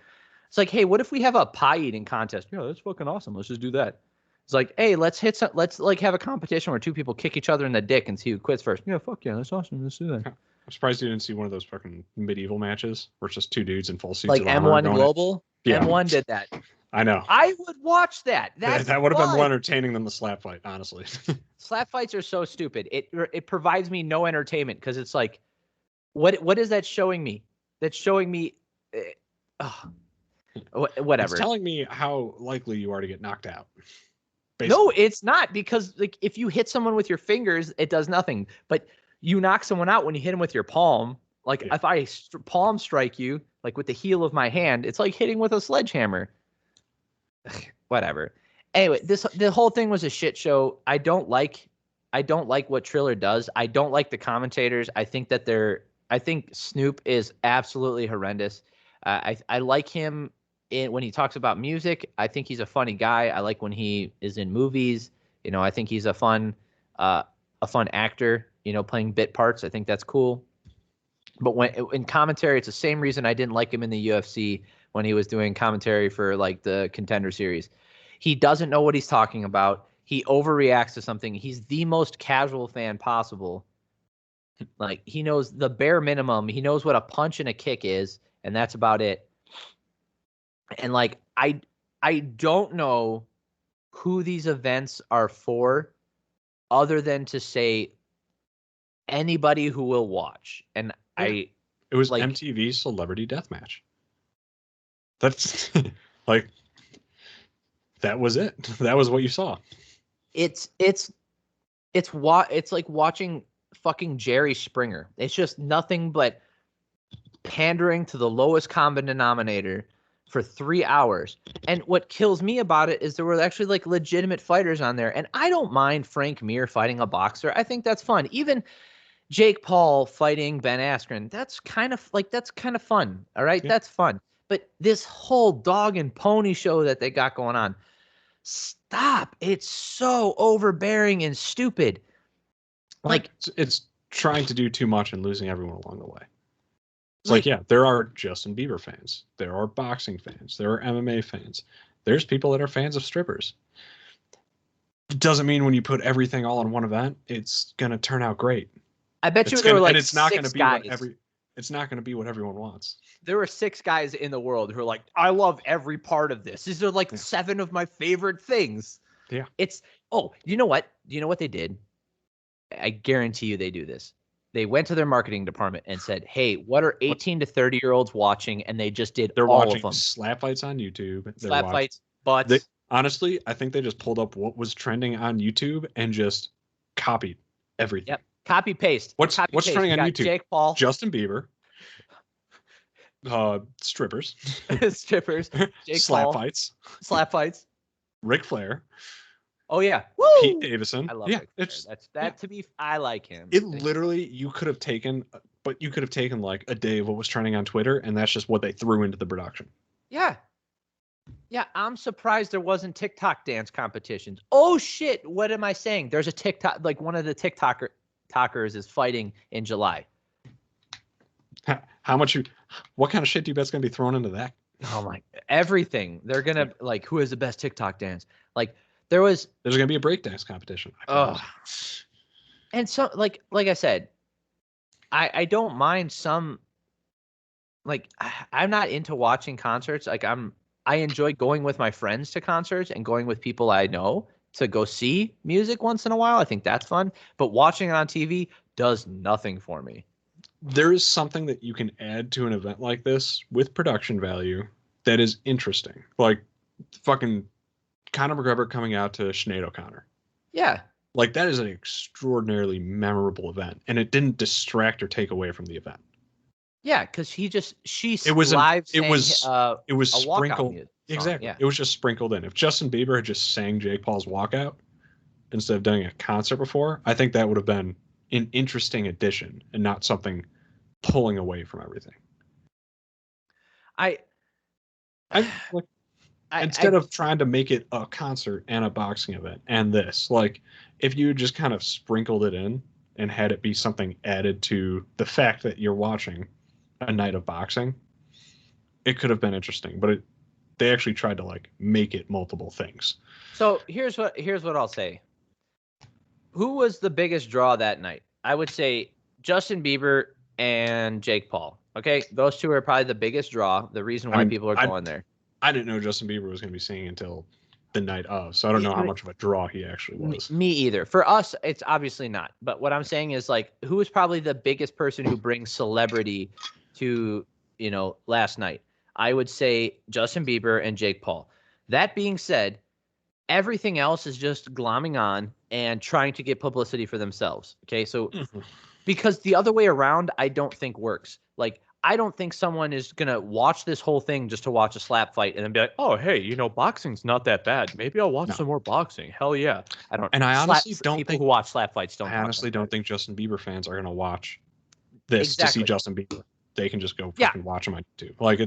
It's like, hey, what if we have a pie eating contest? Yeah, that's fucking awesome. Let's just do that. It's like, hey, let's like have a competition where 2 people kick each other in the dick and see who quits first. Yeah, fuck yeah, that's awesome. Let's do that. I'm surprised you didn't see one of those fucking medieval matches where it's just 2 dudes in full suits. Like M1 Global? Yeah. M1 did that. I know. I would watch that. That would have been more entertaining than the slap fight, honestly. Slap fights are so stupid. It provides me no entertainment because it's like, What is that showing me? That's showing me whatever. It's telling me how likely you are to get knocked out. Basically. No, it's not, because like if you hit someone with your fingers, it does nothing. But you knock someone out when you hit them with your palm. Like if I palm strike you, like with the heel of my hand, it's like hitting with a sledgehammer. Whatever. Anyway, the whole thing was a shit show. I don't like what Triller does. I don't like the commentators. I think Snoop is absolutely horrendous. I like him when he talks about music. I think he's a funny guy. I like when he is in movies. I think he's a fun actor, playing bit parts. I think that's cool. But when in commentary, it's the same reason I didn't like him in the UFC when he was doing commentary for like the Contender Series. He doesn't know what he's talking about. He overreacts to something. He's the most casual fan possible. Like, he knows the bare minimum. He knows what a punch and a kick is, and that's about it. And like, I don't know who these events are for, other than to say anybody who will watch. And it was like MTV Celebrity Deathmatch. That's like, that was it. That was what you saw. It's like watching fucking Jerry Springer. It's just nothing but pandering to the lowest common denominator for 3 hours. And what kills me about it is there were actually like legitimate fighters on there. And I don't mind Frank Mir fighting a boxer. I think that's fun. Even Jake Paul fighting Ben Askren, that's kind of fun. All right. Yeah. That's fun. But this whole dog and pony show that they got going on, stop. It's so overbearing and stupid. Like, it's trying to do too much and losing everyone along the way. It's like, yeah, there are Justin Bieber fans. There are boxing fans. There are MMA fans. There's people that are fans of strippers. It doesn't mean when you put everything all in one event, it's going to turn out great. I bet there were like, and it's not going to be it's not going to be what everyone wants. There were 6 guys in the world who are like, I love every part of this. These are like 7 of my favorite things. Yeah. You know what? Do you know what they did? I guarantee you they do this. They went to their marketing department and said, hey, what are 18 to 30-year-olds watching? And they just did all of them. Slap fights on YouTube. Slap fights, butts. Honestly, I think they just pulled up what was trending on YouTube and just copied everything. Yep. Copy paste. What's trending on YouTube? Jake Paul, Justin Bieber, strippers, Jake slap Paul, fights, Ric Flair. Oh yeah, Woo! Pete Davidson. I love Ric Flair. To be, I like him. It literally, you could have taken like a day of what was trending on Twitter, and that's just what they threw into the production. Yeah. Yeah, I'm surprised there wasn't TikTok dance competitions. Oh shit, what am I saying? There's a TikTok, like one of the TikTokers is fighting in July. What kind of shit do you bet's gonna be thrown into that? Oh my, everything. They're gonna like, who has the best TikTok dance? Like, there's gonna be a breakdance competition. Oh, and so like I said, I don't mind some. Like, I'm not into watching concerts. Like, I enjoy going with my friends to concerts and going with people I know to go see music once in a while. I think that's fun. But watching it on TV does nothing for me. There is something that you can add to an event like this with production value that is interesting. Like fucking Conor McGregor coming out to Sinead O'Connor. Yeah. Like, that is an extraordinarily memorable event, and it didn't distract or take away from the event. Yeah, because it was sprinkled. Exactly. Yeah. It was just sprinkled in. If Justin Bieber had just sang Jake Paul's Walkout instead of doing a concert before, I think that would have been an interesting addition and not something pulling away from everything. Instead of trying to make it a concert and a boxing event and this, like, if you just kind of sprinkled it in and had it be something added to the fact that you're watching a night of boxing, it could have been interesting. But they actually tried to like make it multiple things. So here's what I'll say. Who was the biggest draw that night? I would say Justin Bieber and Jake Paul. Okay, those two are probably the biggest draw. The reason why people are going there. I didn't know Justin Bieber was going to be singing until the night of. So I don't know how much of a draw he actually was. Me either. For us, it's obviously not. But what I'm saying is, like, who is probably the biggest person who brings celebrity to, last night? I would say Justin Bieber and Jake Paul. That being said, everything else is just glomming on and trying to get publicity for themselves. Okay, so because the other way around, I don't think works. Like, I don't think someone is going to watch this whole thing just to watch a slap fight and then be like, oh, hey, boxing's not that bad. Maybe I'll watch some more boxing. Hell yeah. I don't. And I honestly don't people who watch slap fights don't. I honestly don't think Justin Bieber fans are going to watch this to see Justin Bieber. They can just go fucking watch him on YouTube. Like,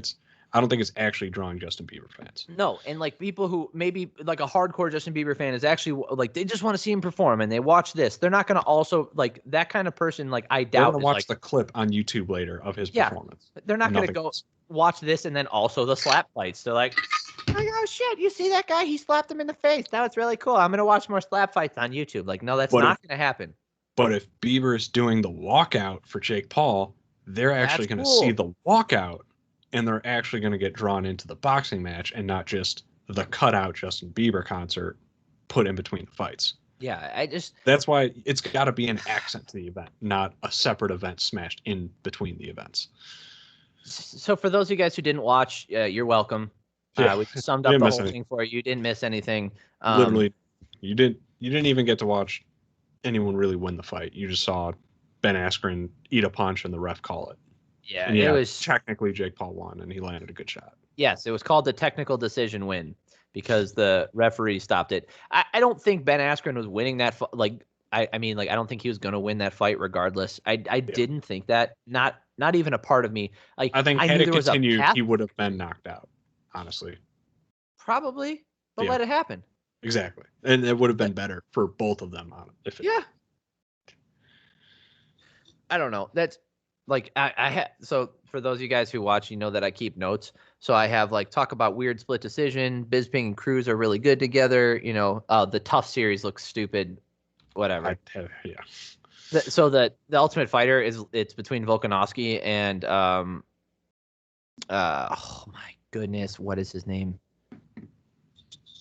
I don't think it's actually drawing Justin Bieber fans. No, and like people who maybe like a hardcore Justin Bieber fan is actually like they just want to see him perform and they watch this. They're not going to also like that kind of person. Like I doubt they're going to watch the clip on YouTube later of his performance. They're not going to go watch this and then also the slap fights. They're like, oh shit, you see that guy? He slapped him in the face. That was really cool. I'm going to watch more slap fights on YouTube. Like, no, that's not going to happen. But if Bieber is doing the walkout for Jake Paul, they're actually going to see the walkout. And they're actually going to get drawn into the boxing match and not just the cutout Justin Bieber concert put in between the fights. Yeah, that's why it's got to be an accent to the event, not a separate event smashed in between the events. So for those of you guys who didn't watch, you're welcome. We summed up the whole thing for you. You didn't miss anything. Literally, you didn't even get to watch anyone really win the fight. You just saw Ben Askren eat a punch and the ref call it. Yeah, it was technically Jake Paul won, and he landed a good shot. Yes, it was called the technical decision win because the referee stopped it. I don't think Ben Askren was winning that. I don't think he was going to win that fight regardless. I didn't think that. Not even a part of me. Like I think had it continued, he would have been knocked out. Honestly, probably, but let it happen. Exactly, and it would have been better for both of them. I don't know. That's. Like so for those of you guys who watch, you know that I keep notes. So I have like talk about weird split decision. Bisping and Cruz are really good together. The tough series looks stupid. Whatever. So the Ultimate Fighter it's between Volkanovski and oh my goodness, what is his name?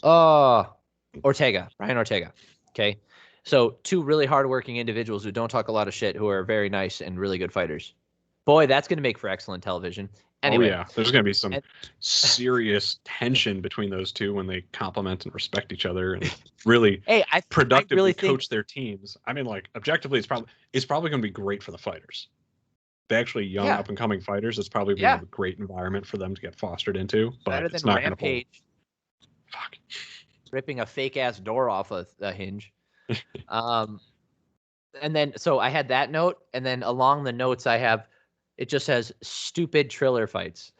Ortega, Brian Ortega. Okay. So two really hardworking individuals who don't talk a lot of shit, who are very nice and really good fighters. Boy, that's going to make for excellent television. Anyway, there's going to be some serious tension between those two when they compliment and respect each other and really productively coach their teams. I mean, like objectively, it's probably going to be great for the fighters. The actually young up and coming fighters. It's probably a great environment for them to get fostered into. But better it's than not Rampage. Fuck. Ripping a fake ass door off a hinge. And then so I had that note, and then along the notes it just says stupid Triller fights.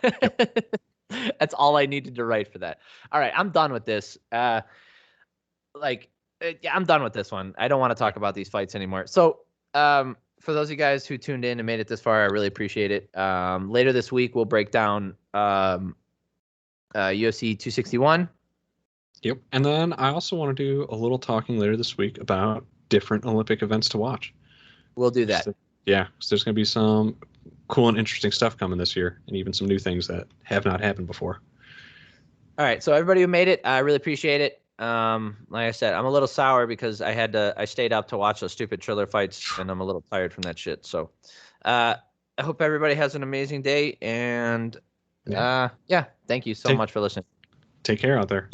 That's all I needed to write for that. All right, I'm done with this. I'm done with this one. I don't want to talk about these fights anymore. So for those of you guys who tuned in and made it this far, I really appreciate it. Later this week we'll break down UFC 261. Yep. And then I also want to do a little talking later this week about different Olympic events to watch. We'll do that. So there's going to be some cool and interesting stuff coming this year, and even some new things that have not happened before. All right. So everybody who made it, I really appreciate it. Like I said, I'm a little sour because I stayed up to watch those stupid Triller fights, and I'm a little tired from that shit. So I hope everybody has an amazing day, and thank you so much for listening. Take care out there.